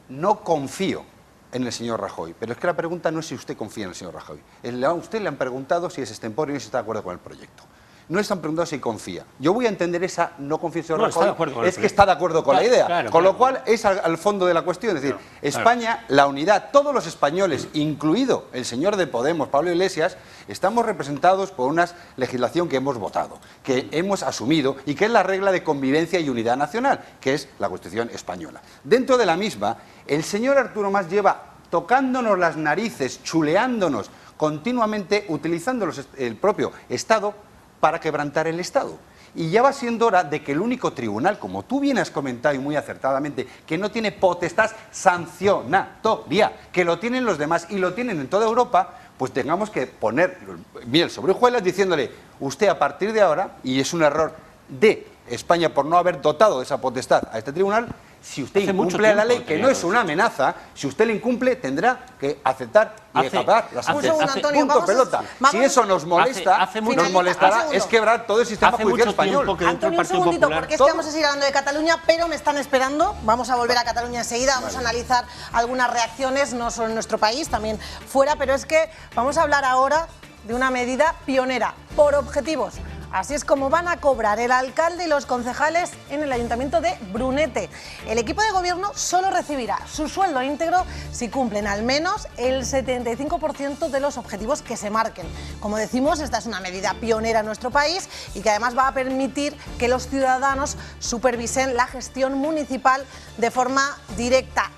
No confío en el señor Rajoy, pero es que la pregunta no es si usted confía en el señor Rajoy. A usted le han preguntado si es extemporáneo y si está de acuerdo con el proyecto. No le están preguntando si confía. Yo voy a entender esa no confianza en Rajoy, es que está de acuerdo con la idea. Con lo cual es al fondo de la cuestión. Es decir, España, la unidad, todos los españoles, incluido el señor de Podemos, Pablo Iglesias, estamos representados por una legislación que hemos votado, que hemos asumido y que es la regla de convivencia y unidad nacional, que es la Constitución española. Dentro de la misma, el señor Arturo Mas lleva tocándonos las narices, chuleándonos continuamente, utilizando el propio Estado para quebrantar el Estado. Y ya va siendo hora de que el único tribunal, como tú bien has comentado y muy acertadamente, que no tiene potestad sancionatoria, que lo tienen los demás y lo tienen en toda Europa, pues tengamos que poner miel sobre hojuelas diciéndole, usted a partir de ahora, y es un error de España por no haber dotado de esa potestad a este tribunal, si usted incumple la ley, que no es una amenaza, si usted la incumple tendrá que aceptar y acabar las sanciones. Punto, pelota. Si eso nos molesta, nos molestará, es quebrar todo el sistema judicial español. Antonio, un segundito, porque es que vamos a seguir hablando de Cataluña, pero me están esperando. Vamos a volver a Cataluña enseguida, vamos a analizar algunas reacciones, no solo en nuestro país, también fuera, pero es que vamos a hablar ahora de una medida pionera, por objetivos. Así es como van a cobrar el alcalde y los concejales en el ayuntamiento de Brunete. El equipo de gobierno solo recibirá su sueldo íntegro si cumplen al menos el 75% de los objetivos que se marquen. Como decimos, esta es una medida pionera en nuestro país y que además va a permitir que los ciudadanos supervisen la gestión municipal de forma directa.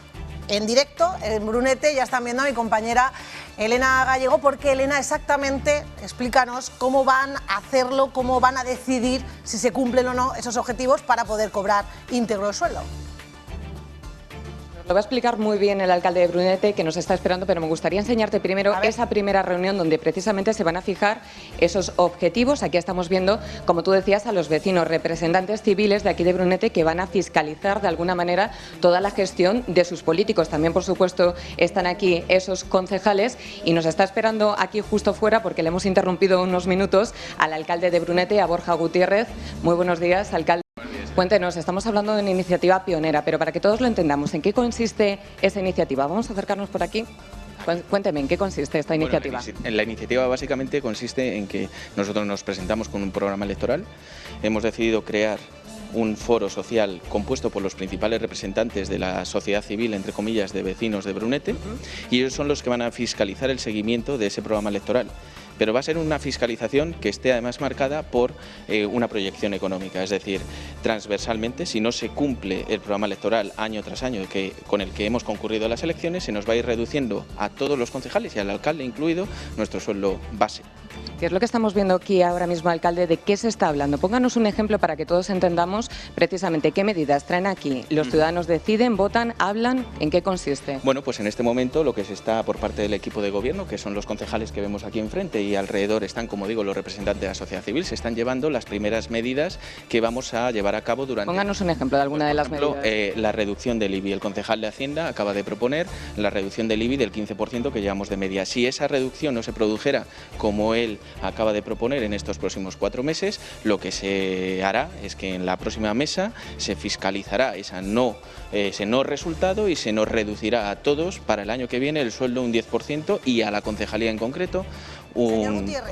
En directo, en Brunete, ya están viendo a mi compañera Elena Gallego, porque Elena, exactamente, explícanos cómo van a hacerlo, cómo van a decidir si se cumplen o no esos objetivos para poder cobrar íntegro el sueldo. Lo va a explicar muy bien el alcalde de Brunete, que nos está esperando, pero me gustaría enseñarte primero esa primera reunión donde precisamente se van a fijar esos objetivos. Aquí estamos viendo, como tú decías, a los vecinos, representantes civiles de aquí de Brunete, que van a fiscalizar de alguna manera toda la gestión de sus políticos. También, por supuesto, están aquí esos concejales y nos está esperando aquí justo fuera, porque le hemos interrumpido unos minutos, al alcalde de Brunete, a Borja Gutiérrez. Muy buenos días, alcalde. Cuéntenos, estamos hablando de una iniciativa pionera, pero para que todos lo entendamos, ¿en qué consiste esa iniciativa? Vamos a acercarnos por aquí. Cuénteme, ¿en qué consiste esta iniciativa? Bueno, la iniciativa básicamente consiste en que nosotros nos presentamos con un programa electoral. Hemos decidido crear un foro social compuesto por los principales representantes de la sociedad civil, entre comillas, de vecinos de Brunete, y ellos son los que van a fiscalizar el seguimiento de ese programa electoral. Pero va a ser una fiscalización que esté además marcada por una proyección económica, es decir, transversalmente, si no se cumple el programa electoral año tras año con el que hemos concurrido a las elecciones, se nos va a ir reduciendo a todos los concejales y al alcalde incluido nuestro sueldo base. ¿Qué es lo que estamos viendo aquí ahora mismo, alcalde? ¿De qué se está hablando? Pónganos un ejemplo para que todos entendamos precisamente qué medidas traen aquí. ¿Los ciudadanos deciden, votan, hablan? ¿En qué consiste? Bueno, pues en este momento lo que se está por parte del equipo de gobierno, que son los concejales que vemos aquí enfrente y alrededor están, como digo, los representantes de la sociedad civil, se están llevando las primeras medidas que vamos a llevar a cabo durante... Pónganos un ejemplo de alguna de las medidas. La reducción del IBI. El concejal de Hacienda acaba de proponer la reducción del IBI del 15% que llevamos de media. Si esa reducción no se produjera como él acaba de proponer en estos próximos 4 meses, lo que se hará es que en la próxima mesa se fiscalizará ese no resultado y se nos reducirá a todos para el año que viene el sueldo un 10% y a la concejalía en concreto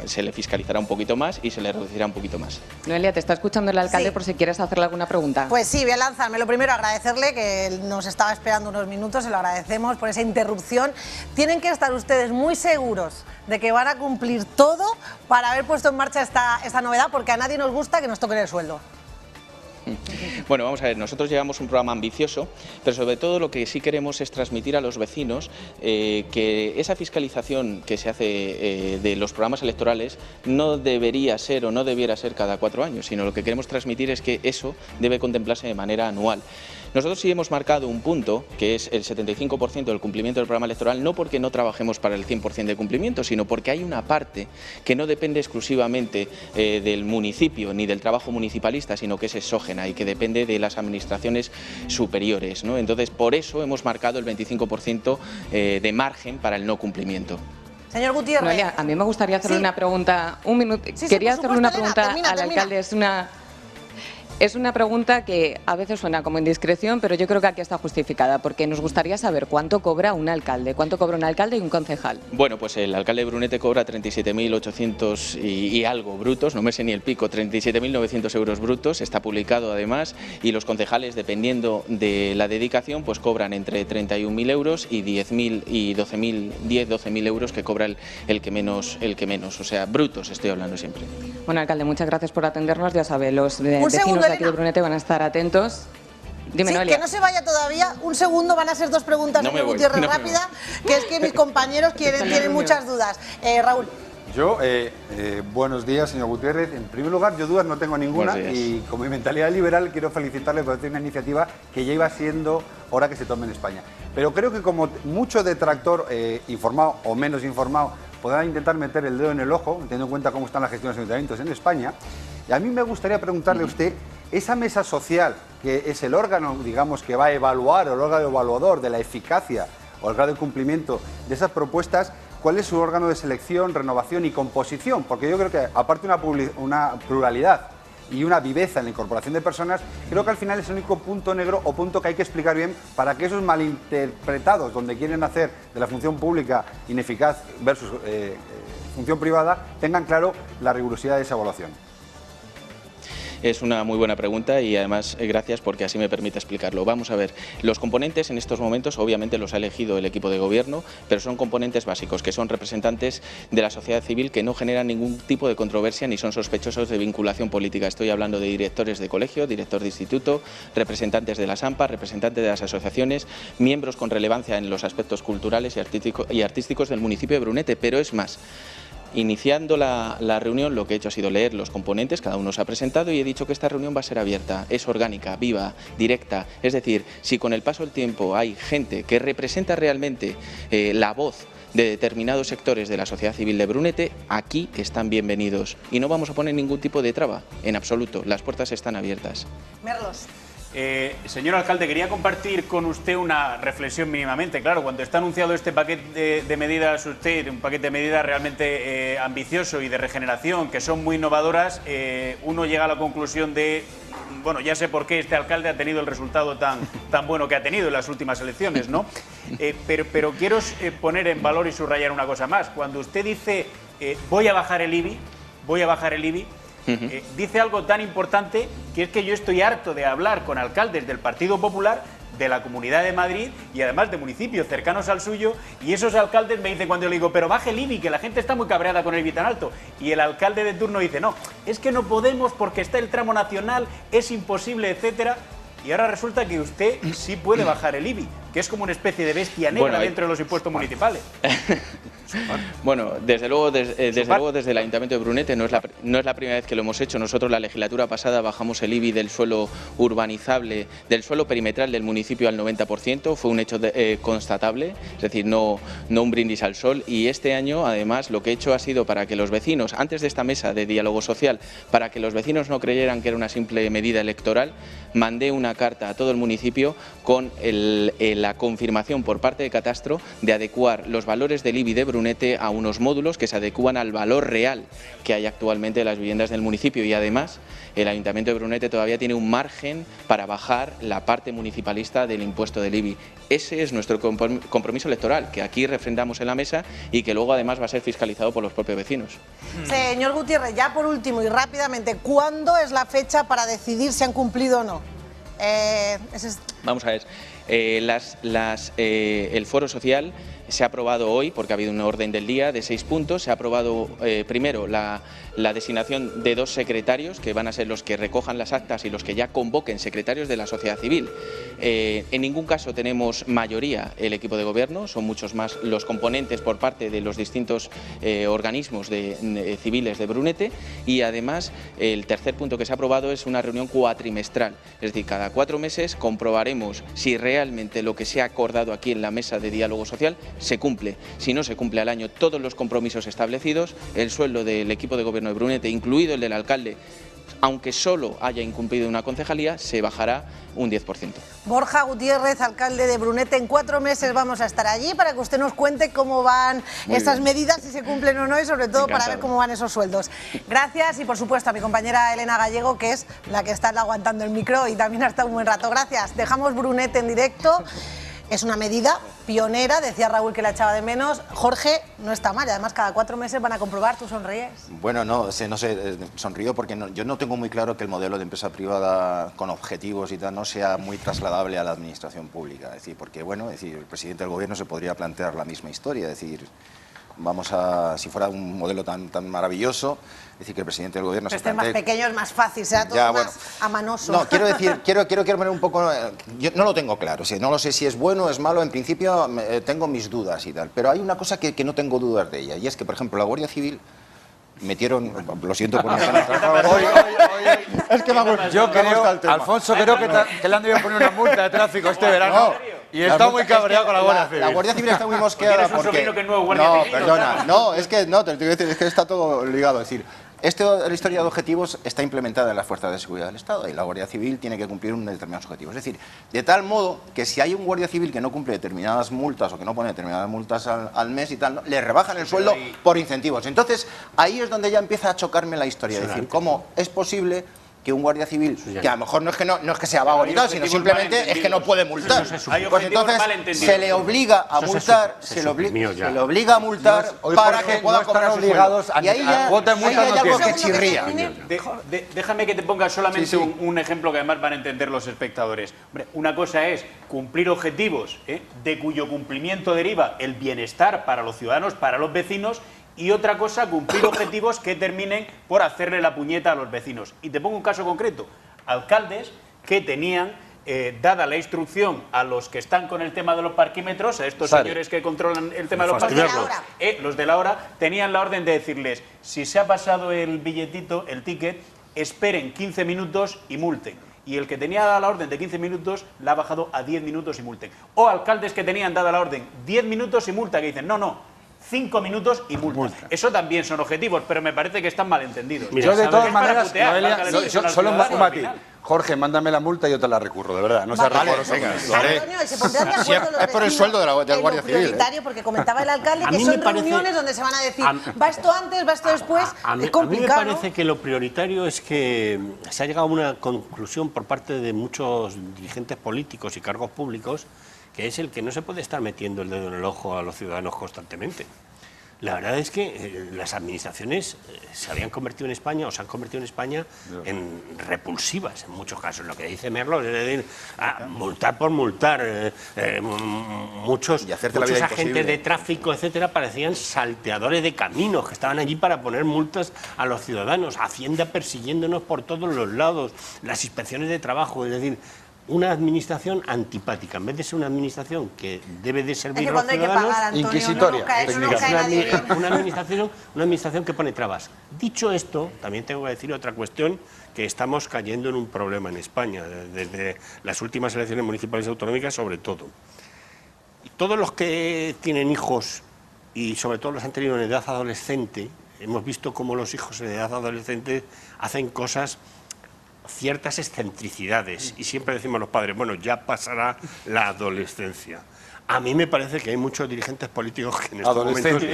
se le fiscalizará un poquito más y se le reducirá un poquito más. Noelia, te está escuchando el alcalde por si quieres hacerle alguna pregunta. Pues sí, voy a lanzarme. Lo primero, agradecerle que nos estaba esperando unos minutos, se lo agradecemos por esa interrupción. Tienen que estar ustedes muy seguros de que van a cumplir todo para haber puesto en marcha esta novedad, porque a nadie nos gusta que nos toquen el sueldo. Bueno, vamos a ver, nosotros llevamos un programa ambicioso, pero sobre todo lo que sí queremos es transmitir a los vecinos que esa fiscalización que se hace de los programas electorales no debería ser o no debiera ser cada 4 años, sino lo que queremos transmitir es que eso debe contemplarse de manera anual. Nosotros sí hemos marcado un punto, que es el 75% del cumplimiento del programa electoral, no porque no trabajemos para el 100% de cumplimiento, sino porque hay una parte que no depende exclusivamente del municipio ni del trabajo municipalista, sino que es exógena y que depende de las administraciones superiores, ¿no? Entonces, por eso hemos marcado el 25% de margen para el no cumplimiento. Señor Gutiérrez. Noelia, a mí me gustaría hacerle una pregunta. Un minuto. Quería hacerle una pregunta al alcalde. Es una pregunta que a veces suena como indiscreción, pero yo creo que aquí está justificada, porque nos gustaría saber cuánto cobra un alcalde, y un concejal. Bueno, pues el alcalde de Brunete cobra 37.800 y algo brutos, no me sé ni el pico, 37.900 euros brutos, está publicado además, y los concejales, dependiendo de la dedicación, pues cobran entre 31.000 euros y 10.000 y 12.000 euros que cobra el que menos, o sea, brutos estoy hablando siempre. Bueno, alcalde, muchas gracias por atendernos, ya sabe, los vecinos de aquí de Brunete van a estar atentos. Dime, Noelia. Que no se vaya todavía, un segundo, van a ser 2 preguntas, señor Gutiérrez, rápida, que es que mis compañeros tienen muchas dudas. Raúl. Yo, buenos días, señor Gutiérrez. En primer lugar, yo dudas no tengo ninguna y con mi mentalidad liberal quiero felicitarle por hacer una iniciativa que ya iba siendo hora que se tome en España. Pero creo que como mucho detractor informado o menos informado podrá intentar meter el dedo en el ojo, teniendo en cuenta cómo están las gestiones de los ayuntamientos en España. Y a mí me gustaría preguntarle a usted, esa mesa social, que es el órgano, digamos, que va a evaluar, o el órgano evaluador de la eficacia o el grado de cumplimiento de esas propuestas, ¿cuál es su órgano de selección, renovación y composición? Porque yo creo que, aparte de una pluralidad y una viveza en la incorporación de personas, creo que al final es el único punto negro o punto que hay que explicar bien para que esos malinterpretados, donde quieren hacer de la función pública ineficaz versus función privada, tengan claro la rigurosidad de esa evaluación. Es una muy buena pregunta y además gracias porque así me permite explicarlo. Vamos a ver, los componentes en estos momentos obviamente los ha elegido el equipo de gobierno, pero son componentes básicos que son representantes de la sociedad civil que no generan ningún tipo de controversia ni son sospechosos de vinculación política. Estoy hablando de directores de colegio, director de instituto, representantes de las AMPA, representantes de las asociaciones, miembros con relevancia en los aspectos culturales y artísticos del municipio de Brunete, pero es más. Iniciando la reunión, lo que he hecho ha sido leer los componentes, cada uno se ha presentado y he dicho que esta reunión va a ser abierta, es orgánica, viva, directa. Es decir, si con el paso del tiempo hay gente que representa realmente la voz de determinados sectores de la sociedad civil de Brunete, aquí están bienvenidos. Y no vamos a poner ningún tipo de traba, en absoluto, las puertas están abiertas. Merlos. Señor alcalde, quería compartir con usted una reflexión mínimamente. Claro, cuando está anunciado este paquete de medidas, un paquete de medidas realmente ambicioso y de regeneración, que son muy innovadoras, uno llega a la conclusión de, bueno, ya sé por qué este alcalde ha tenido el resultado tan bueno que ha tenido en las últimas elecciones, ¿no? Pero quiero poner en valor y subrayar una cosa más. Cuando usted dice, voy a bajar el IBI, dice algo tan importante que es que yo estoy harto de hablar con alcaldes del Partido Popular de la Comunidad de Madrid y además de municipios cercanos al suyo, y esos alcaldes me dicen cuando yo le digo, pero baje el IBI, que la gente está muy cabreada con el IBI tan alto, y el alcalde de turno dice, no, es que no podemos porque está el tramo nacional, es imposible, etcétera. Y ahora resulta que usted sí puede bajar el IBI, que es como una especie de bestia negra dentro de los impuestos municipales. Bueno, desde luego desde el Ayuntamiento de Brunete no es la primera vez que lo hemos hecho. Nosotros la legislatura pasada bajamos el IBI del suelo urbanizable, del suelo perimetral del municipio al 90%, fue un hecho constatable, es decir, no un brindis al sol. Y este año, además, lo que he hecho ha sido para que los vecinos, antes de esta mesa de diálogo social, para que los vecinos no creyeran que era una simple medida electoral, mandé una carta a todo el municipio con la confirmación por parte de Catastro de adecuar los valores del IBI de Brunete Brunete a unos módulos que se adecúan al valor real que hay actualmente de las viviendas del municipio, y además el Ayuntamiento de Brunete todavía tiene un margen para bajar la parte municipalista del impuesto del IBI. Ese es nuestro compromiso electoral, que aquí refrendamos en la mesa y que luego además va a ser fiscalizado por los propios vecinos. Señor Gutiérrez, ya por último y rápidamente, ¿cuándo es la fecha para decidir si han cumplido o no? Vamos a ver, el foro social se ha aprobado hoy, porque ha habido un orden del día de 6 puntos. Se ha aprobado primero la designación de 2 secretarios, que van a ser los que recojan las actas y los que ya convoquen secretarios de la sociedad civil. En ningún caso tenemos mayoría el equipo de gobierno, son muchos más los componentes por parte de los distintos organismos civiles de Brunete, y además el tercer punto que se ha aprobado es una reunión cuatrimestral, es decir, cada 4 meses comprobaremos si realmente lo que se ha acordado aquí en la mesa de diálogo social se cumple. Si no se cumple al año todos los compromisos establecidos, el sueldo del equipo de gobierno de Brunete, incluido el del alcalde, aunque solo haya incumplido una concejalía, se bajará un 10%. Borja Gutiérrez, alcalde de Brunete, en 4 meses vamos a estar allí para que usted nos cuente cómo van estas medidas, si se cumplen o no, y sobre todo para ver cómo van esos sueldos. Gracias, y por supuesto a mi compañera Elena Gallego, que es la que está aguantando el micro y también ha estado un buen rato. Gracias. Dejamos Brunete en directo. Es una medida pionera, decía Raúl que la echaba de menos. Jorge, no está mal, además cada 4 meses van a comprobar, ¿tú sonríes? Bueno, no sé, sonrío porque yo no tengo muy claro que el modelo de empresa privada con objetivos y tal no sea muy trasladable a la administración pública. Es decir, porque bueno, el presidente del gobierno se podría plantear la misma historia, es decir, si fuera un modelo tan maravilloso, es decir, que el presidente del gobierno se plantee... más pequeño es más fácil, será todo más amanoso. No, quiero decir, quiero poner un poco... Yo no lo tengo claro, no lo sé si es bueno o es malo, en principio tengo mis dudas y tal, pero hay una cosa que no tengo dudas de ella, y es que, por ejemplo, la Guardia Civil metieron... Lo siento por mi Es que yo creo, Alfonso, creo que le han debido poner una multa de tráfico este verano. Y está muy cabreado con la Guardia Civil. La Guardia Civil está muy mosqueada porque... No, perdona, no, es que no, te digo, es que está todo ligado. Es decir, la historia de objetivos está implementada en las fuerzas de seguridad del Estado y la Guardia Civil tiene que cumplir unos determinados objetivos. Es decir, de tal modo que si hay un Guardia Civil que no cumple determinadas multas o que no pone determinadas multas al mes y tal, le rebajan el sueldo por incentivos. Entonces, ahí es donde ya empieza a chocarme la historia. Es decir, cómo es posible que un guardia civil, que a lo mejor no es que sea vago ni tal, sino simplemente es que no puede multar. Pues entonces se le obliga a multar, se le obliga a multar para que pueda cobrar obligados a... Y ahí ya hay algo que chirría. Déjame que te ponga solamente un ejemplo que además van a entender los espectadores. Hombre, una cosa es cumplir objetivos de cuyo cumplimiento deriva el bienestar para los ciudadanos, para los vecinos, y otra cosa, cumplir objetivos que terminen por hacerle la puñeta a los vecinos. Y te pongo un caso concreto. Alcaldes que tenían dada la instrucción a los que están con el tema de los parquímetros, a estos señores que controlan el tema de los parquímetros, los de la hora, tenían la orden de decirles, si se ha pasado el billetito, el ticket, esperen 15 minutos y multen. Y el que tenía dada la orden de 15 minutos la ha bajado a 10 minutos y multen. O alcaldes que tenían dada la orden 10 minutos y multa, que dicen, no, 5 minutos y multa. Eso también son objetivos, pero me parece que están mal entendidos. Yo de todas maneras, Noelia, solo un matiz. Jorge, mándame la multa y yo te la recurro, de verdad. No seas recoroso. Antonio, se pondrán de acuerdo los es por el sueldo del Guardia Civil. Prioritario, porque comentaba el alcalde que son reuniones donde se van a decir, va esto antes, va esto después. Es complicado. A mí me parece que lo prioritario es que se ha llegado a una conclusión por parte de muchos dirigentes políticos y cargos públicos, que es el que no se puede estar metiendo el dedo en el ojo a los ciudadanos constantemente. La verdad es que las administraciones se habían convertido en España, o se han convertido en España, en repulsivas en muchos casos. Lo que dice Merlo, es decir, multar por multar. Muchos agentes de tráfico, etcétera, parecían salteadores de caminos que estaban allí para poner multas a los ciudadanos. Hacienda persiguiéndonos por todos los lados, las inspecciones de trabajo, es decir, una administración antipática, en vez de ser una administración que debe de servir a los ciudadanos, inquisitoria, una administración que pone trabas. Dicho esto, también tengo que decir otra cuestión, que estamos cayendo en un problema en España, desde las últimas elecciones municipales y autonómicas sobre todo. Todos los que tienen hijos, y sobre todo los han tenido en edad adolescente, hemos visto cómo los hijos en edad adolescente hacen ciertas excentricidades, y siempre decimos los padres, bueno, ya pasará la adolescencia. A mí me parece que hay muchos dirigentes políticos que en estos momentos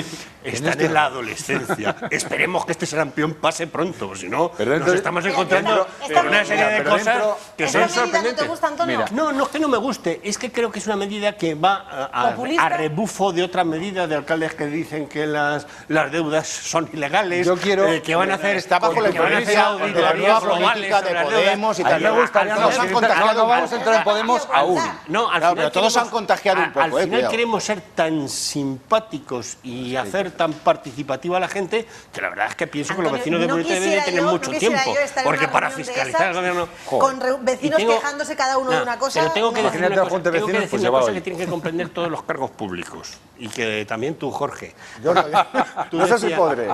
están en la adolescencia. Esperemos que este sarampión pase pronto, si no, nos estamos encontrando con una serie de cosas que son sorprendentes. ¿No te gusta, Antonio? No es que no me guste, es que creo que es una medida que va a rebufo de otras medidas de alcaldes que dicen que las deudas son ilegales, que van a hacer auditorías globales de Podemos y tal. No vamos a entrar en Podemos aún. No, pero todos han contagiado un poco. Al final queremos ser tan simpáticos y hacer tan participativa a la gente que la verdad es que pienso que los vecinos de Brunete deben tener mucho tiempo, porque para fiscalizar al gobierno... Con vecinos quejándose cada uno de una cosa... Pero tengo que decir una cosa que tienen que comprender todos los cargos públicos, y que también tú, Jorge. Tú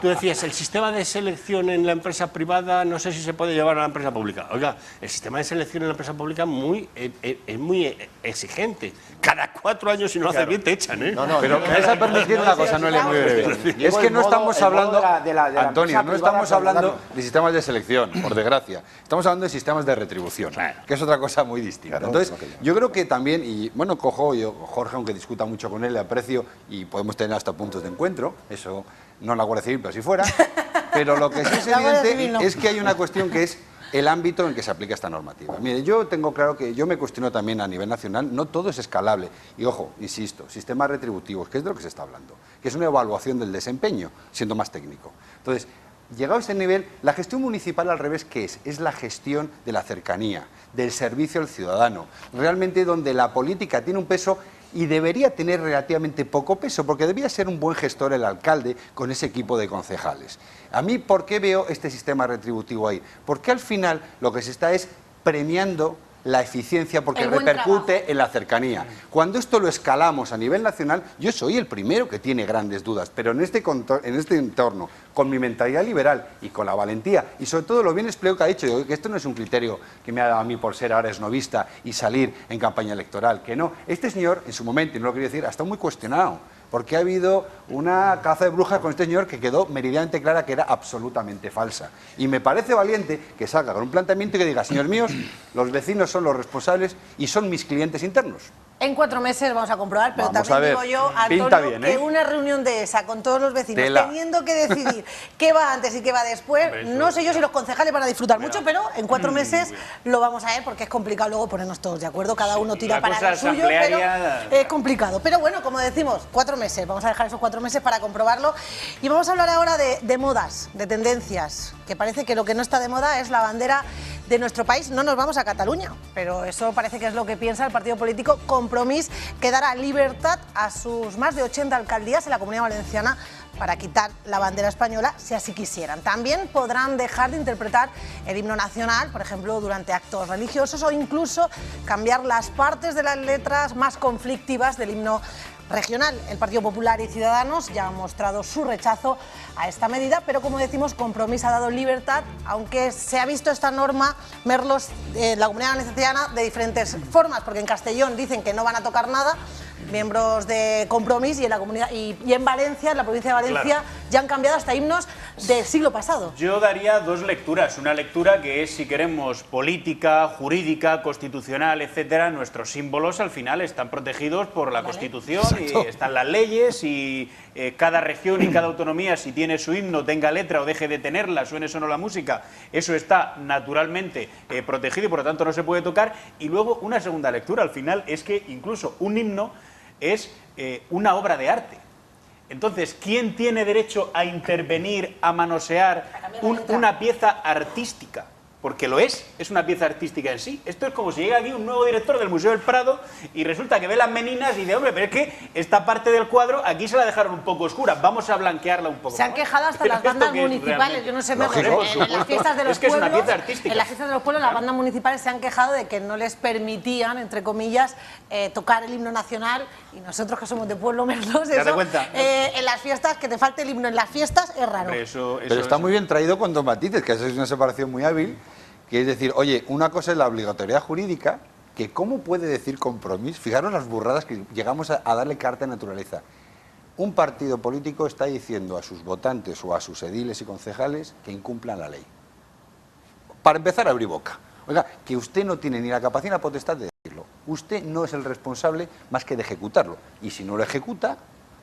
decías, el sistema de selección en la empresa privada no sé si se puede llevar a la empresa pública. Oiga, el sistema de selección en la empresa pública es muy exigente. Cada 4 años, si no lo haces bien, te echan, ¿eh? Pero me vais a permitir una cosa, Noelia, muy breve. Es que no estamos hablando, Antonio, no estamos hablando de sistemas de selección, por desgracia. Estamos hablando de sistemas de retribución, que es otra cosa muy distinta. Entonces, yo creo que también, y bueno, Jorge, aunque discuta mucho con él, le aprecio y podemos tener hasta puntos de encuentro, eso no en la Guardia Civil, pero si fuera. Pero lo que sí es evidente es que hay una cuestión que es el ámbito en que se aplica esta normativa. Mire, yo tengo claro que yo me cuestiono también a nivel nacional, no todo es escalable. Y ojo, insisto, sistemas retributivos, que es de lo que se está hablando, que es una evaluación del desempeño, siendo más técnico. Entonces, llegado a ese nivel, la gestión municipal al revés, ¿qué es? Es la gestión de la cercanía, del servicio al ciudadano, realmente donde la política tiene un peso y debería tener relativamente poco peso, porque debía ser un buen gestor el alcalde con ese equipo de concejales. A mí, ¿por qué veo este sistema retributivo ahí? Porque al final lo que se está es premiando la eficiencia porque repercute en la cercanía. Cuando esto lo escalamos a nivel nacional, yo soy el primero que tiene grandes dudas, pero en este entorno, con mi mentalidad liberal y con la valentía, y sobre todo lo bien explicado que ha dicho, que esto no es un criterio que me ha dado a mí por ser ahora esnovista y salir en campaña electoral, que no. Este señor, en su momento, y no lo quería decir, ha estado muy cuestionado, porque ha habido una caza de brujas con este señor que quedó meridianamente clara que era absolutamente falsa. Y me parece valiente que salga con un planteamiento y que diga, señores míos, los vecinos son los responsables y son mis clientes internos. En 4 meses vamos a comprobar, pero también digo yo, Antonio, que una reunión de esa con todos los vecinos, teniendo que decidir qué va antes y qué va después, no sé yo si los concejales van a disfrutar mucho, pero en 4 meses lo vamos a ver porque es complicado luego ponernos todos de acuerdo, cada uno tira para lo suyo, pero es complicado. Pero bueno, como decimos, 4 meses, vamos a dejar esos 4 meses para comprobarlo y vamos a hablar ahora de modas, de tendencias, que parece que lo que no está de moda es la bandera de nuestro país. No nos vamos a Cataluña, pero eso parece que es lo que piensa el partido político Compromís, que dará libertad a sus más de 80 alcaldías en la Comunidad Valenciana para quitar la bandera española si así quisieran. También podrán dejar de interpretar el himno nacional, por ejemplo, durante actos religiosos, o incluso cambiar las partes de las letras más conflictivas del himno regional. El Partido Popular y Ciudadanos ya han mostrado su rechazo a esta medida, pero como decimos, Compromís ha dado libertad, aunque se ha visto esta norma, Merlos, la Comunidad Valenciana, de diferentes formas, porque en Castellón dicen que no van a tocar nada, miembros de Compromís, y en la comunidad y en Valencia, en la provincia de Valencia, ya han cambiado hasta himnos del siglo pasado. Yo daría 2 lecturas. Una lectura que es, si queremos, política, jurídica, constitucional, etcétera. Nuestros símbolos al final están protegidos por la Constitución. Y están las leyes, y cada región y cada autonomía, si tiene su himno, tenga letra o deje de tenerla, suene o no la música, eso está naturalmente protegido y por lo tanto no se puede tocar. Y luego una segunda lectura al final es que incluso un himno es una obra de arte. Entonces, ¿quién tiene derecho a intervenir, a manosear una pieza artística? Porque lo es una pieza artística en sí. Esto es como si llega aquí un nuevo director del Museo del Prado y resulta que ve las meninas y dice, hombre, pero es que esta parte del cuadro aquí se la dejaron un poco oscura, vamos a blanquearla un poco. Se han quejado hasta las bandas municipales, yo no sé, mejor, en las fiestas de los pueblos, es una pieza artística. En las fiestas de los pueblos las bandas municipales se han quejado de que no les permitían, entre comillas, tocar el himno nacional, y nosotros que somos de pueblo, Merlos, eso, en las fiestas, que te falte el himno en las fiestas es raro. Pero está muy bien traído con 2 matices, que eso es una separación muy hábil. Que es decir, oye, una cosa es la obligatoriedad jurídica, que cómo puede decir Compromís, fijaros las burradas que llegamos a darle carta de naturaleza. Un partido político está diciendo a sus votantes o a sus ediles y concejales que incumplan la ley. Para empezar a abrir boca. Oiga, que usted no tiene ni la capacidad ni la potestad de decirlo. Usted no es el responsable más que de ejecutarlo. Y si no lo ejecuta,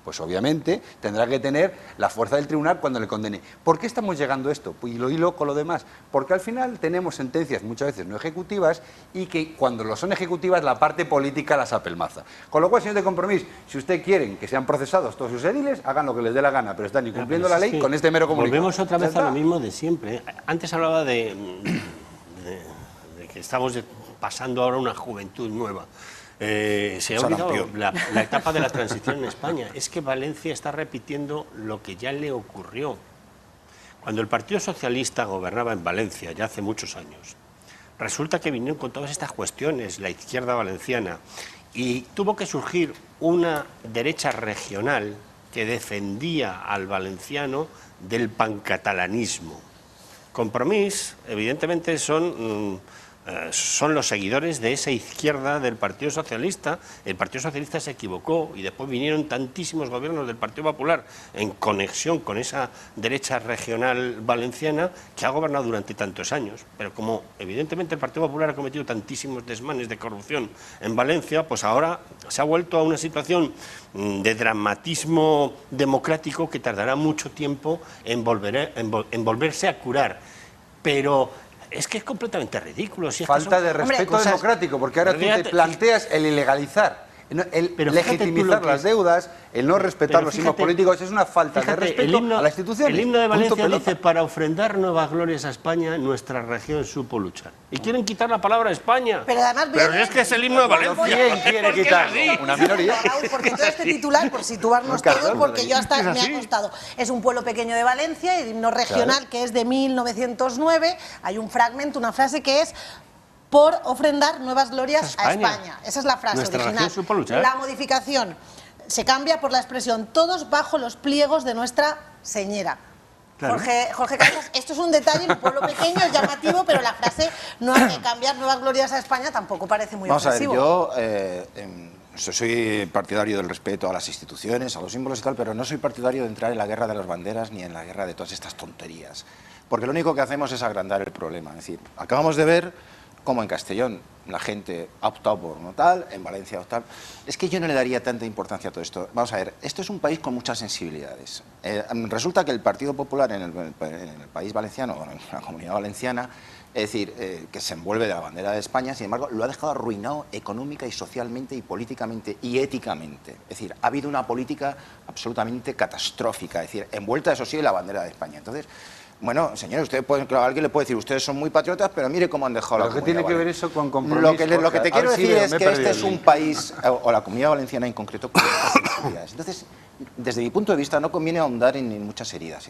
pues obviamente tendrá que tener la fuerza del tribunal cuando le condene. ¿Por qué estamos llegando a esto? Pues lo hilo con lo demás. Porque al final tenemos sentencias muchas veces no ejecutivas y que cuando lo son ejecutivas la parte política las apelmaza. Con lo cual, señor de Compromís, si usted quieren que sean procesados todos sus ediles, hagan lo que les dé la gana, pero están incumpliendo la ley con este mero comunicado. Volvemos otra vez a lo mismo de siempre. Antes hablaba de que estamos pasando ahora una juventud nueva. Se ha olvidado la etapa de la transición en España. Es que Valencia está repitiendo lo que ya le ocurrió. Cuando el Partido Socialista gobernaba en Valencia, ya hace muchos años, resulta que vinieron con todas estas cuestiones, la izquierda valenciana, y tuvo que surgir una derecha regional que defendía al valenciano del pancatalanismo. Compromís, evidentemente, son los seguidores de esa izquierda del Partido Socialista. El Partido Socialista se equivocó y después vinieron tantísimos gobiernos del Partido Popular en conexión con esa derecha regional valenciana que ha gobernado durante tantos años. Pero como evidentemente el Partido Popular ha cometido tantísimos desmanes de corrupción en Valencia, pues ahora se ha vuelto a una situación de dramatismo democrático que tardará mucho tiempo en volverse a curar. Pero es que es completamente ridículo. Si falta de respeto democrático, porque ahora tú te planteas el ilegalizar, el legitimizar las deudas, el no respetar los signos políticos, es una falta de respeto a la institución. El himno de Valencia dice: para ofrendar nuevas glorias a España, nuestra región supo luchar. Y quieren quitar la palabra España. Pero además es que es el himno de Valencia. ¿Quién quiere quitarlo? Una minoría. Raúl, porque todo este titular, por situarnos todos, porque yo hasta me ha costado. Es un pueblo pequeño de Valencia, el himno regional que es de 1909, hay un fragmento, una frase que es: por ofrendar nuevas glorias a España. Esa es la frase original. La modificación se cambia por la expresión: todos bajo los pliegos de Nuestra Señera. Claro. Jorge Cabezas, esto es un detalle, en un pueblo pequeño es llamativo, pero la frase no hay que cambiar nuevas glorias a España tampoco parece muy ofensivo. Vamos a ver, yo soy partidario del respeto a las instituciones, a los símbolos y tal, pero no soy partidario de entrar en la guerra de las banderas ni en la guerra de todas estas tonterías. Porque lo único que hacemos es agrandar el problema. Es decir, acabamos de ver como en Castellón la gente ha optado por no tal, en Valencia ha optado. Es que yo no le daría tanta importancia a todo esto. Vamos a ver, esto es un país con muchas sensibilidades. Resulta que el Partido Popular en el país valenciano, o en la Comunidad Valenciana, es decir, que se envuelve de la bandera de España, sin embargo, lo ha dejado arruinado económica y socialmente y políticamente y éticamente. Es decir, ha habido una política absolutamente catastrófica, es decir, envuelta, eso sí, en la bandera de España. Entonces, bueno, señores, ustedes pueden, claro, alguien le puede decir, ustedes son muy patriotas, pero mire cómo han dejado la comunidad. ¿Qué tiene que ver eso con Compromís? Lo que te quiero decir es que este es un país, o la Comunidad Valenciana en concreto, con muchas sensibilidades. Entonces, desde mi punto de vista, no conviene ahondar en muchas heridas.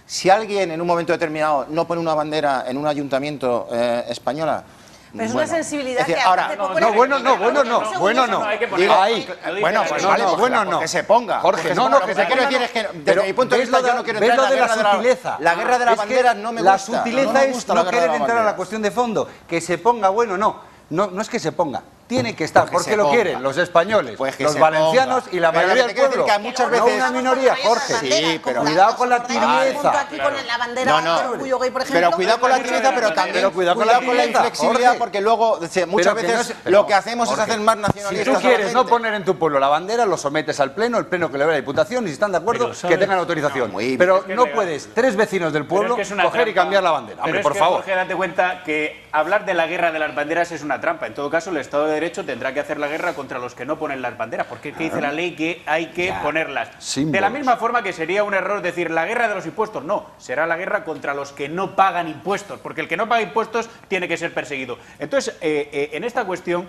Si alguien en un momento determinado no pone una bandera en un ayuntamiento española, pero es una sensibilidad decir, que ahora, hace poco... Bueno, no. Digo, ahí, bueno, pues vale, bueno, que se ponga. Jorge, no, que se quiere decir es que, desde mi punto de vista, yo no quiero entrar en la sutileza. La guerra de las banderas no me gusta. La sutileza es no querer entrar a la cuestión de fondo. Que se ponga, no es que se ponga. Tiene que estar, porque lo quieren los españoles, los valencianos y la mayoría del pueblo. Muchas veces, no una minoría, Jorge. Sí, pero cuidado con la tibieza. Pero cuidado con la tibieza, pero también cuidado con la inflexibilidad, porque luego muchas veces lo que hacemos es hacer más nacionalistas. Si tú quieres no poner en tu pueblo la bandera, lo sometes al pleno, el pleno que le ve la Diputación, y si están de acuerdo, que tengan autorización. Pero no puedes, 3 vecinos del pueblo, coger y cambiar la bandera. Hombre, por favor. Jorge, date cuenta que hablar de la guerra de las banderas es una trampa. En todo caso, el Estado de Derecho tendrá que hacer la guerra contra los que no ponen las banderas, porque dice la ley que hay que ponerlas. Símbolos. De la misma forma que sería un error decir la guerra de los impuestos, no, será la guerra contra los que no pagan impuestos, porque el que no paga impuestos tiene que ser perseguido. Entonces, en esta cuestión,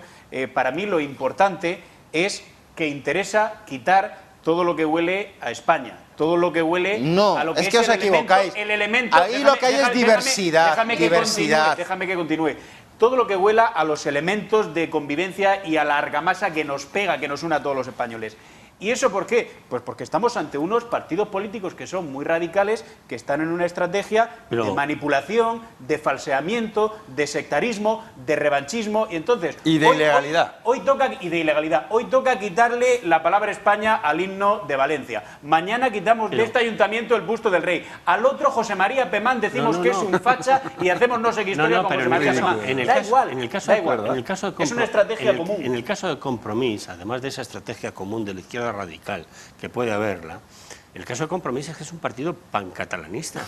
para mí lo importante es que interesa quitar todo lo que huele a España, todo lo que huele a lo que es que os equivocáis. El elemento. Ahí lo que hay es diversidad. Déjame que continúe. Todo lo que huela a los elementos de convivencia y a la argamasa que nos pega, que nos une a todos los españoles. ¿Y eso por qué? Pues porque estamos ante unos partidos políticos que son muy radicales, que están en una estrategia de manipulación, de falseamiento, de sectarismo, de revanchismo, y entonces... Y de ilegalidad. Y de ilegalidad. Hoy toca quitarle la palabra España al himno de Valencia. Mañana quitamos de este ayuntamiento el busto del rey. Al otro, José María Pemán, decimos que es un facha y hacemos no sé qué historia con José María Pemán. Da igual, es una estrategia común. En el caso de Compromís, además de esa estrategia común de la izquierda radical, que puede haberla, el caso de Compromís es que es un partido pancatalanista.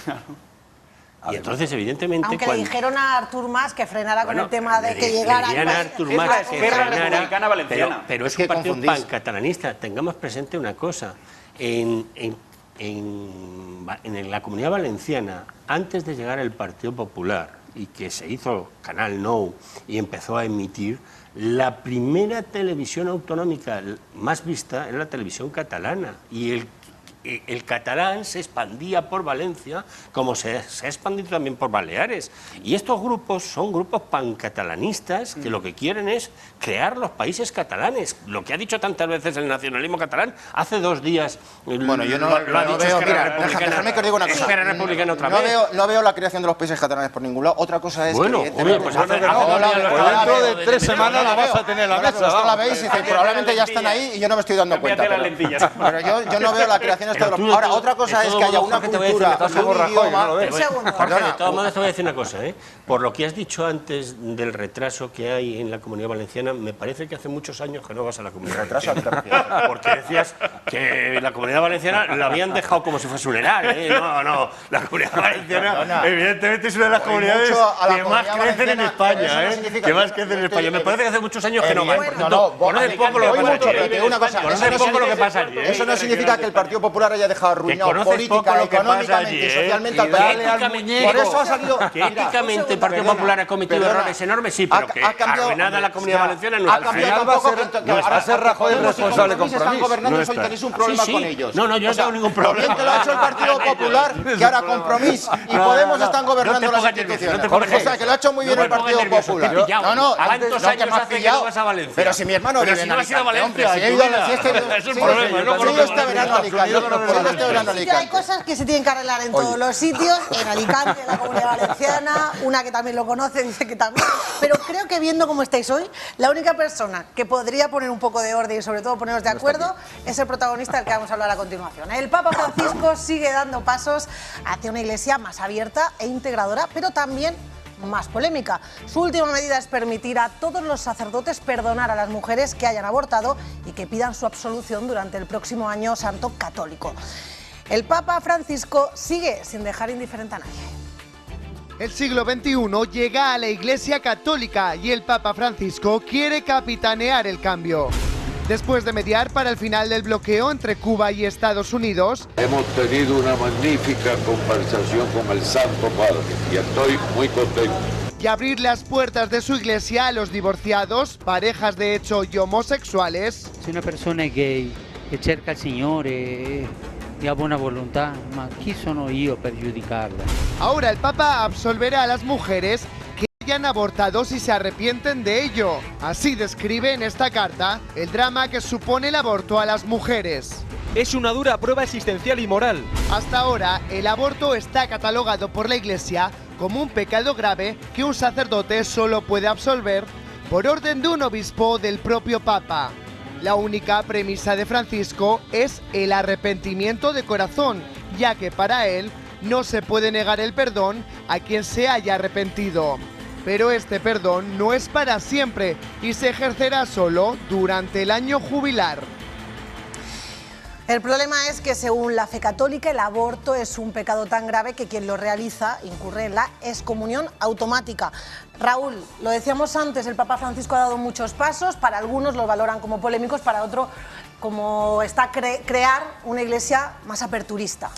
Y entonces, evidentemente... Aunque le dijeron a Artur Mas que frenara con el tema de que llegara... Le a Artur Mas que frenara, valenciana. pero es un partido pancatalanista. Tengamos presente una cosa. En la Comunidad Valenciana, antes de llegar el Partido Popular, y que se hizo Canal Nou y empezó a emitir, la primera televisión autonómica más vista era la televisión catalana, y el catalán se expandía por Valencia como se ha expandido también por Baleares. Y estos grupos son grupos pancatalanistas que lo que quieren es crear los países catalanes. Lo que ha dicho tantas veces el nacionalismo catalán, hace 2 días... Bueno, yo no veo... Mira, déjame que os diga una cosa. No veo la creación de los países catalanes por ningún lado. Otra cosa es que... Pues dentro de 3 semanas la vas a tener en la mesa. Vosotros la veis y probablemente ya están ahí y yo no me estoy dando cuenta. Pero yo no veo la creación. Ahora, otra cosa es que haya una cultura, un idioma... Jorge, de todos modos te voy a decir una cosa, por lo que has dicho antes del retraso que hay en la Comunidad Valenciana, me parece que hace muchos años que no vas a la Comunidad Valenciana. Porque decías que la Comunidad Valenciana la habían dejado como si fuese un heral, No, la Comunidad Valenciana evidentemente es una de las comunidades que más crecen en España, que más crecen en España. Me parece que hace muchos años que no van. Conoces poco lo que pasa allí. Eso no significa que el Partido Popular haya dejado arruinado política, económicamente y socialmente al país. Por eso ha salido... Que éticamente el Partido Popular ha cometido errores enormes, sí, pero que arruinada la Comunidad Valenciana no. Al final va a ser Rajoy el responsable con Compromís. Están gobernando y tenéis un problema con ellos. No, yo no tengo ningún problema. Bien que lo ha hecho el Partido Popular, que ahora Compromís y Podemos están gobernando las instituciones. O sea, que lo ha hecho muy bien el Partido Popular. No, ¿cuántos años hace que no vas a Valencia? Pero si mi hermano vive en Alicante. Es un problema. Este verano a Alicante. Hay cosas que se tienen que arreglar en todos los sitios, en Alicante, en la Comunidad Valenciana, una que también lo conoce dice que también, pero creo que viendo cómo estáis hoy, la única persona que podría poner un poco de orden y sobre todo poneros de acuerdo es el protagonista del que vamos a hablar a continuación. El Papa Francisco sigue dando pasos hacia una iglesia más abierta e integradora, pero también más polémica. Su última medida es permitir a todos los sacerdotes perdonar a las mujeres que hayan abortado y que pidan su absolución durante el próximo año santo católico. El Papa Francisco sigue sin dejar indiferente a nadie. El siglo XXI llega a la Iglesia Católica y el Papa Francisco quiere capitanear el cambio. Después de mediar para el final del bloqueo entre Cuba y Estados Unidos, hemos tenido una magnífica conversación con el Santo Padre y estoy muy contento. Y abrir las puertas de su iglesia a los divorciados, parejas de hecho y homosexuales. Si una persona es gay que cerca il Signore e ha buona volontà, ma chi sono io per giudicarla? Ahora el Papa absolverá a las mujeres que hayan abortado si se arrepienten de ello. Así describe en esta carta el drama que supone el aborto a las mujeres. Es una dura prueba existencial y moral. Hasta ahora, el aborto está catalogado por la Iglesia como un pecado grave que un sacerdote solo puede absolver por orden de un obispo del propio Papa. La única premisa de Francisco es el arrepentimiento de corazón, ya que para él no se puede negar el perdón a quien se haya arrepentido. Pero este perdón no es para siempre y se ejercerá solo durante el año jubilar. El problema es que según la fe católica el aborto es un pecado tan grave que quien lo realiza incurre en la excomunión automática. Raúl, lo decíamos antes, el Papa Francisco ha dado muchos pasos, para algunos los valoran como polémicos, para otros como está crear una iglesia más aperturista.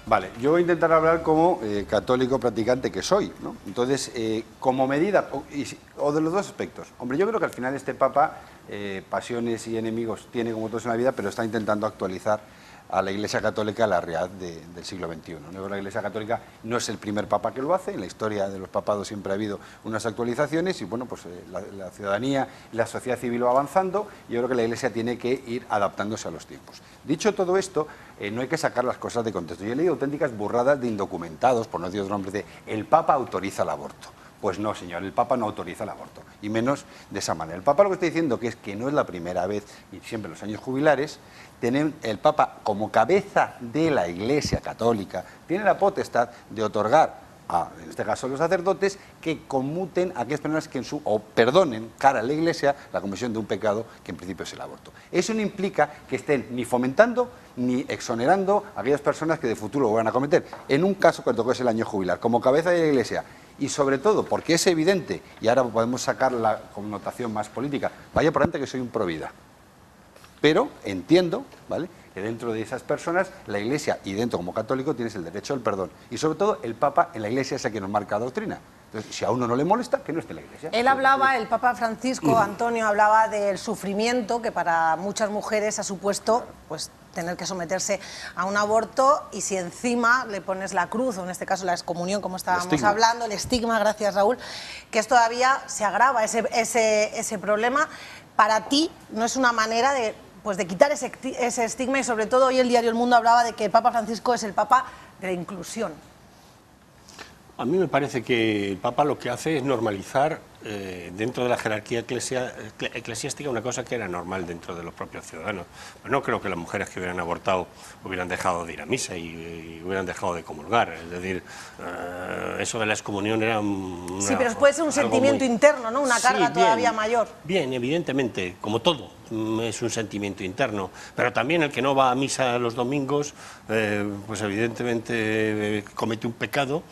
Vale, yo voy a intentar hablar como católico practicante que soy, ¿no? Entonces, como medida, o de los dos aspectos. Hombre, yo creo que al final este Papa, pasiones y enemigos tiene como todos en la vida, pero está intentando actualizar a la Iglesia Católica la realidad del siglo XXI. La Iglesia Católica no es el primer papa que lo hace, en la historia de los papados siempre ha habido unas actualizaciones y bueno, pues la ciudadanía y la sociedad civil va avanzando y yo creo que la Iglesia tiene que ir adaptándose a los tiempos. Dicho todo esto, no hay que sacar las cosas de contexto. Yo he leído auténticas burradas de indocumentados, por no decir otro nombre, de el Papa autoriza el aborto. Pues no, señor, el Papa no autoriza el aborto, y menos de esa manera. El Papa lo que está diciendo que es que no es la primera vez, y siempre en los años jubilares, el Papa como cabeza de la Iglesia Católica tiene la potestad de otorgar en este caso los sacerdotes, que conmuten a aquellas personas que o perdonen cara a la Iglesia la comisión de un pecado que en principio es el aborto. Eso no implica que estén ni fomentando ni exonerando a aquellas personas que de futuro lo van a cometer. En un caso que tocó es el año jubilar, como cabeza de la Iglesia, y sobre todo porque es evidente, y ahora podemos sacar la connotación más política, vaya por delante que soy un provida. Pero entiendo, ¿vale?, que dentro de esas personas la Iglesia, y dentro como católico, tienes el derecho al perdón. Y sobre todo el Papa en la Iglesia es el que nos marca la doctrina. Entonces, si a uno no le molesta, que no esté en la Iglesia. Él hablaba, el Papa Francisco, Antonio, hablaba del sufrimiento que para muchas mujeres ha supuesto pues tener que someterse a un aborto, y si encima le pones la cruz, o en este caso la excomunión, como estábamos hablando, el estigma, gracias Raúl, que es todavía se agrava ese problema. Para ti no es una manera de quitar ese estigma, y sobre todo hoy el diario El Mundo hablaba de que el Papa Francisco es el Papa de la inclusión. A mí me parece que el Papa lo que hace es normalizar dentro de la jerarquía eclesiástica una cosa que era normal dentro de los propios ciudadanos. Pues no creo que las mujeres que hubieran abortado hubieran dejado de ir a misa y hubieran dejado de comulgar. Es decir, eso de la excomunión era sí, pero puede ser un sentimiento interno, ¿no? Una carga todavía mayor. Bien, evidentemente, como todo, es un sentimiento interno, pero también el que no va a misa los domingos, pues evidentemente comete un pecado,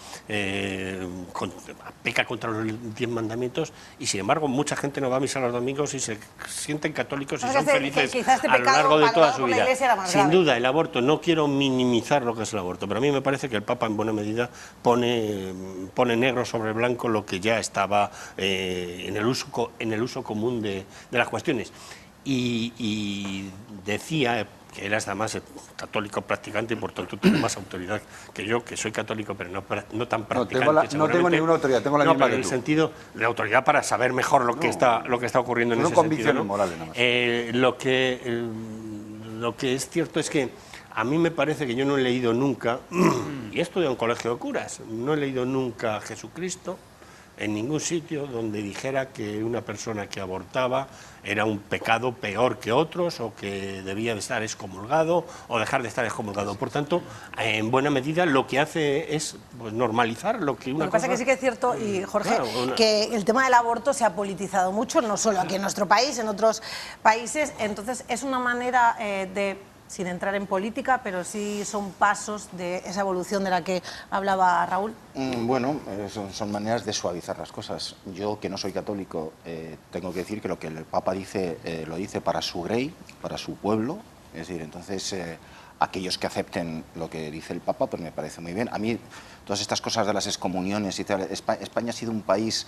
peca contra los 10 mandamientos, y sin embargo mucha gente no va a misa los domingos y se sienten católicos y son felices a lo largo de toda su vida. Sin duda, el aborto, no quiero minimizar lo que es el aborto, pero a mí me parece que el Papa en buena medida pone negro sobre blanco lo que ya estaba en el uso común de las cuestiones. Y decía que él es además católico practicante y por tanto tiene más autoridad que yo, que soy católico pero no tan practicante. No tengo ninguna autoridad, tengo la misma que tú. En el sentido de autoridad para saber mejor lo que está ocurriendo en ese sentido. Convicciones morales nada más. Lo que es cierto es que a mí me parece que yo no he leído nunca, y he estudiado en un colegio de curas, no he leído nunca a Jesucristo en ningún sitio donde dijera que una persona que abortaba era un pecado peor que otros, o que debía de estar excomulgado o dejar de estar excomulgado. Por tanto, en buena medida lo que hace es normalizar lo que una cosa... Lo que pasa es que sí que es cierto, y Jorge, que el tema del aborto se ha politizado mucho, no solo aquí en nuestro país, en otros países. Entonces es una manera de, sin entrar en política, pero sí son pasos de esa evolución de la que hablaba Raúl. Bueno, son maneras de suavizar las cosas. Yo, que no soy católico, tengo que decir que lo que el Papa dice, lo dice para su grey, para su pueblo. Es decir, entonces, aquellos que acepten lo que dice el Papa, pues me parece muy bien. A mí, todas estas cosas de las excomuniones y tal, España ha sido un país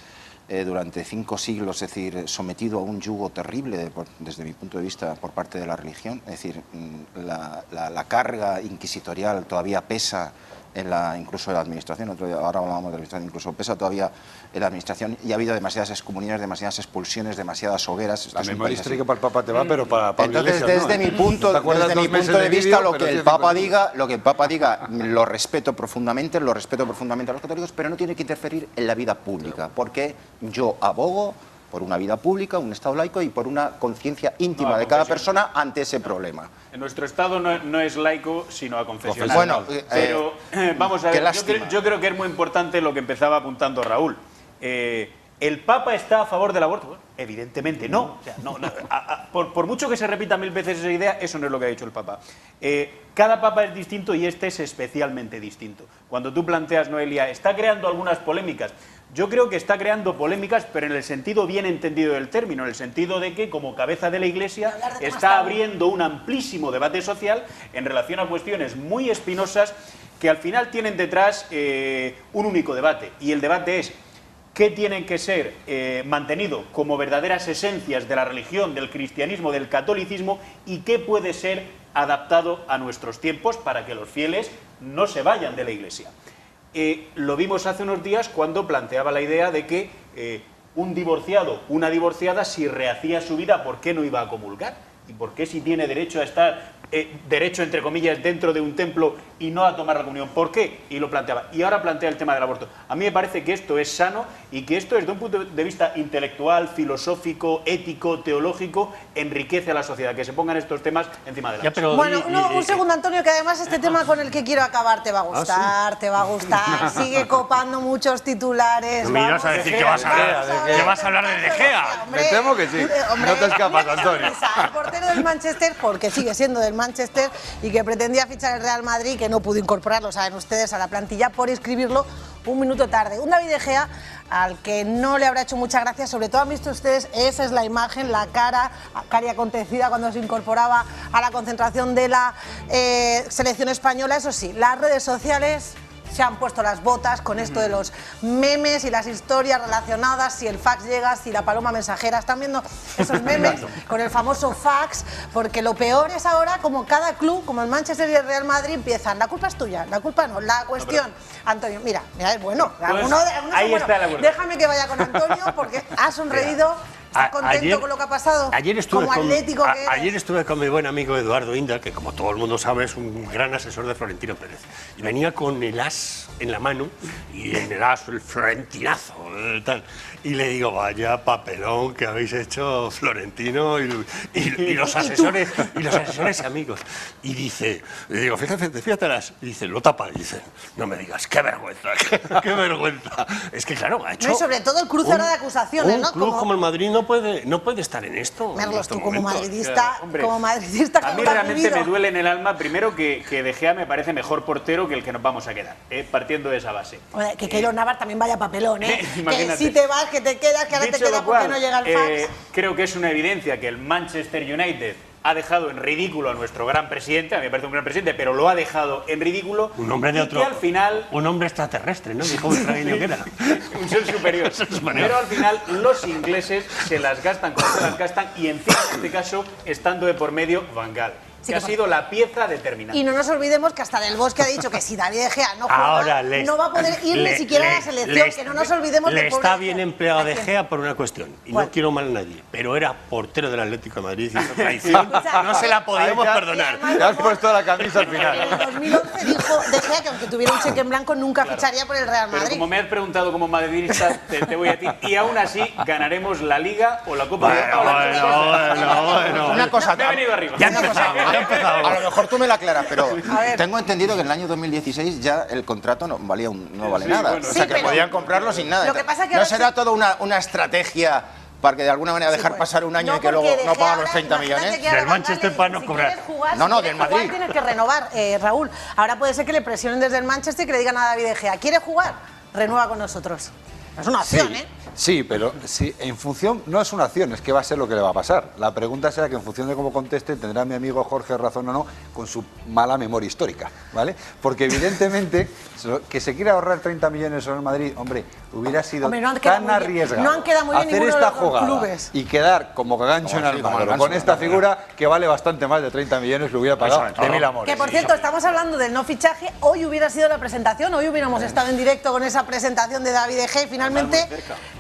durante 5 siglos, es decir, sometido a un yugo terrible desde mi punto de vista por parte de la religión. Es decir, la carga inquisitorial todavía pesa incluso en la administración. Ahora hablábamos de la administración, incluso pesa todavía en la administración, y ha habido demasiadas excomuniones, demasiadas expulsiones, demasiadas hogueras. La memoria histórica para el Papa te va, pero para entonces, desde mi punto de vista, lo que el Papa diga, lo respeto profundamente a los católicos, pero no tiene que interferir en la vida pública, porque yo abogo por una vida pública, un Estado laico y por una conciencia íntima de cada persona ante ese problema. En nuestro Estado no es laico, sino aconfesional. Bueno, pero vamos a ver, yo creo que es muy importante lo que empezaba apuntando Raúl. ¿El Papa está a favor del aborto? Bueno, evidentemente no. O sea, por mucho que se repita 1000 veces esa idea, eso no es lo que ha dicho el Papa. Cada Papa es distinto y este es especialmente distinto. Cuando tú planteas, Noelia, ¿está creando algunas polémicas? Yo creo que está creando polémicas, pero en el sentido bien entendido del término, en el sentido de que, como cabeza de la Iglesia, está abriendo un amplísimo debate social en relación a cuestiones muy espinosas que al final tienen detrás un único debate. Y el debate es: qué tienen que ser mantenido como verdaderas esencias de la religión, del cristianismo, del catolicismo, y qué puede ser adaptado a nuestros tiempos para que los fieles no se vayan de la Iglesia. Lo vimos hace unos días cuando planteaba la idea de que un divorciado, una divorciada, si rehacía su vida, ¿por qué no iba a comulgar? ¿Y por qué si tiene derecho a estar, derecho entre comillas, dentro de un templo y no a tomar la comunión? ¿Por qué? Y lo planteaba. Y ahora plantea el tema del aborto. A mí me parece que esto es sano y que esto, desde un punto de vista intelectual, filosófico, ético, teológico, enriquece a la sociedad, que se pongan estos temas encima de la mesa. Bueno, un segundo, Antonio, que además este tema con el que quiero acabar te va a gustar, ¿sí? Te va a gustar, sigue copando muchos titulares. No me ibas a decir que vas a hablar de De Gea. Me temo que sí, no te escapas, Antonio. El portero del Manchester, porque sigue siendo del Manchester, y que pretendía fichar el Real Madrid, que no pudo incorporarlo, saben ustedes, a la plantilla por inscribirlo un minuto tarde. Un David De Gea al que no le habrá hecho mucha gracia, sobre todo han visto ustedes, esa es la imagen, la cara acontecida cuando se incorporaba a la concentración de la selección española. Eso sí, las redes sociales se han puesto las botas con esto de los memes y las historias relacionadas, si el fax llega, si la paloma mensajera. Están viendo esos memes con el famoso fax, porque lo peor es ahora como cada club, como el Manchester y el Real Madrid, empiezan, la culpa es tuya, la culpa no, la cuestión. Antonio, mira, es bueno, ahí está la buena. Déjame que vaya con Antonio porque ha sonreído. ¿Estás contento con lo que ha pasado? Ayer estuve como con mi buen amigo Eduardo Inda, que como todo el mundo sabe es un gran asesor de Florentino Pérez. Y venía con el as en la mano, y en el as el florentinazo, tal. Y le digo, vaya papelón que habéis hecho Florentino y los asesores y amigos. Y dice, le digo, fíjate las. Y dice, lo tapa. Y dice, no me digas, qué vergüenza, qué vergüenza. Es que claro, ha hecho. No, y sobre todo el cruce ahora de acusaciones, ¿no? Un club como el Madrid no puede estar en esto. Merlos, tú como madridista, a mí realmente me duele en el alma, primero, que De Gea me parece mejor portero que el que nos vamos a quedar, partiendo de esa base. Que Keylor Navas también vaya papelón, que si te vas, que te quedas, que ahora te queda porque no llega el fax. Creo que es una evidencia que el Manchester United ha dejado en ridículo a nuestro gran presidente, a mí me parece un gran presidente, pero lo ha dejado en ridículo. Un hombre de otro, al final, un hombre extraterrestre, ¿no? Dijo un que era. Un ser superior. Pero al final los ingleses se las gastan como se las gastan, y encima en este caso estando de por medio Van Gaal, que ha sido la pieza determinante. Y no nos olvidemos que hasta Del Bosque ha dicho que si David De Gea no juega, no va a poder ir ni siquiera a la selección, que no nos olvidemos de está bien empleado De Gea por una cuestión, y no quiero mal a nadie, pero era portero del Atlético de Madrid y esa traición no se la podíamos perdonar. Te has puesto la camisa al final. En el 2011 dijo De Gea que aunque tuviera un cheque en blanco nunca ficharía por el Real Madrid. Pero como me has preguntado como madridista, te voy a ti, y aún así ganaremos la Liga o la Copa de Bueno. Una cosa, me he venido arriba. Ya ha empezado. A lo mejor tú me la aclaras, pero tengo entendido que en el año 2016 ya el contrato no vale nada. Bueno, o sea, que podían comprarlo sin nada. Lo que pasa que ¿No será toda una estrategia para que de alguna manera dejar pasar un año y que luego no pagan los 30 millones? Del Manchester para no cobrar. No, del Madrid. Tienes que renovar, Raúl. Ahora puede ser que le presionen desde el Manchester y que le digan a David De Gea, ¿quiere jugar? Renueva con nosotros. Es una opción, Sí, pero en función, no es una acción, es que va a ser lo que le va a pasar. La pregunta será que en función de cómo conteste, tendrá mi amigo Jorge razón o no con su mala memoria histórica, ¿vale? Porque evidentemente, que se quiera ahorrar 30 millones en el Madrid, hombre, hubiera sido tan arriesgado no han quedado muy bien hacer ninguno esta de los jugada clubes y quedar como gancho en Almagro con esta figura que vale bastante más de 30 millones, lo hubiera pagado de mil amores. Que por cierto, estamos hablando del no fichaje, hoy hubiera sido la presentación, hoy hubiéramos estado en directo con esa presentación de David De Gea, y finalmente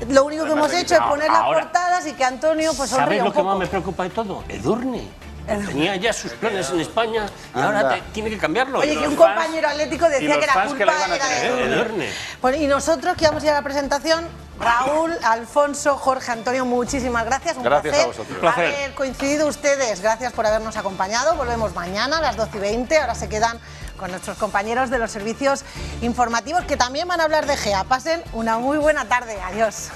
lo único que hemos hecho es poner las portadas y que Antonio pues sonríe un poco. ¿Sabes lo que más me preocupa de todo? Edurne. Tenía ya sus planes en España y ahora tiene que cambiarlo. Oye, que un compañero atlético decía que la culpa era de Edurne. Bueno, y nosotros que vamos a ir a la presentación, Raúl, Alfonso, Jorge, Antonio, muchísimas gracias. Gracias a vosotros. Haber coincidido ustedes. Gracias por habernos acompañado. Volvemos mañana a las 12:20. Ahora se quedan con nuestros compañeros de los servicios informativos que también van a hablar de Gea. Pasen una muy buena tarde. Adiós.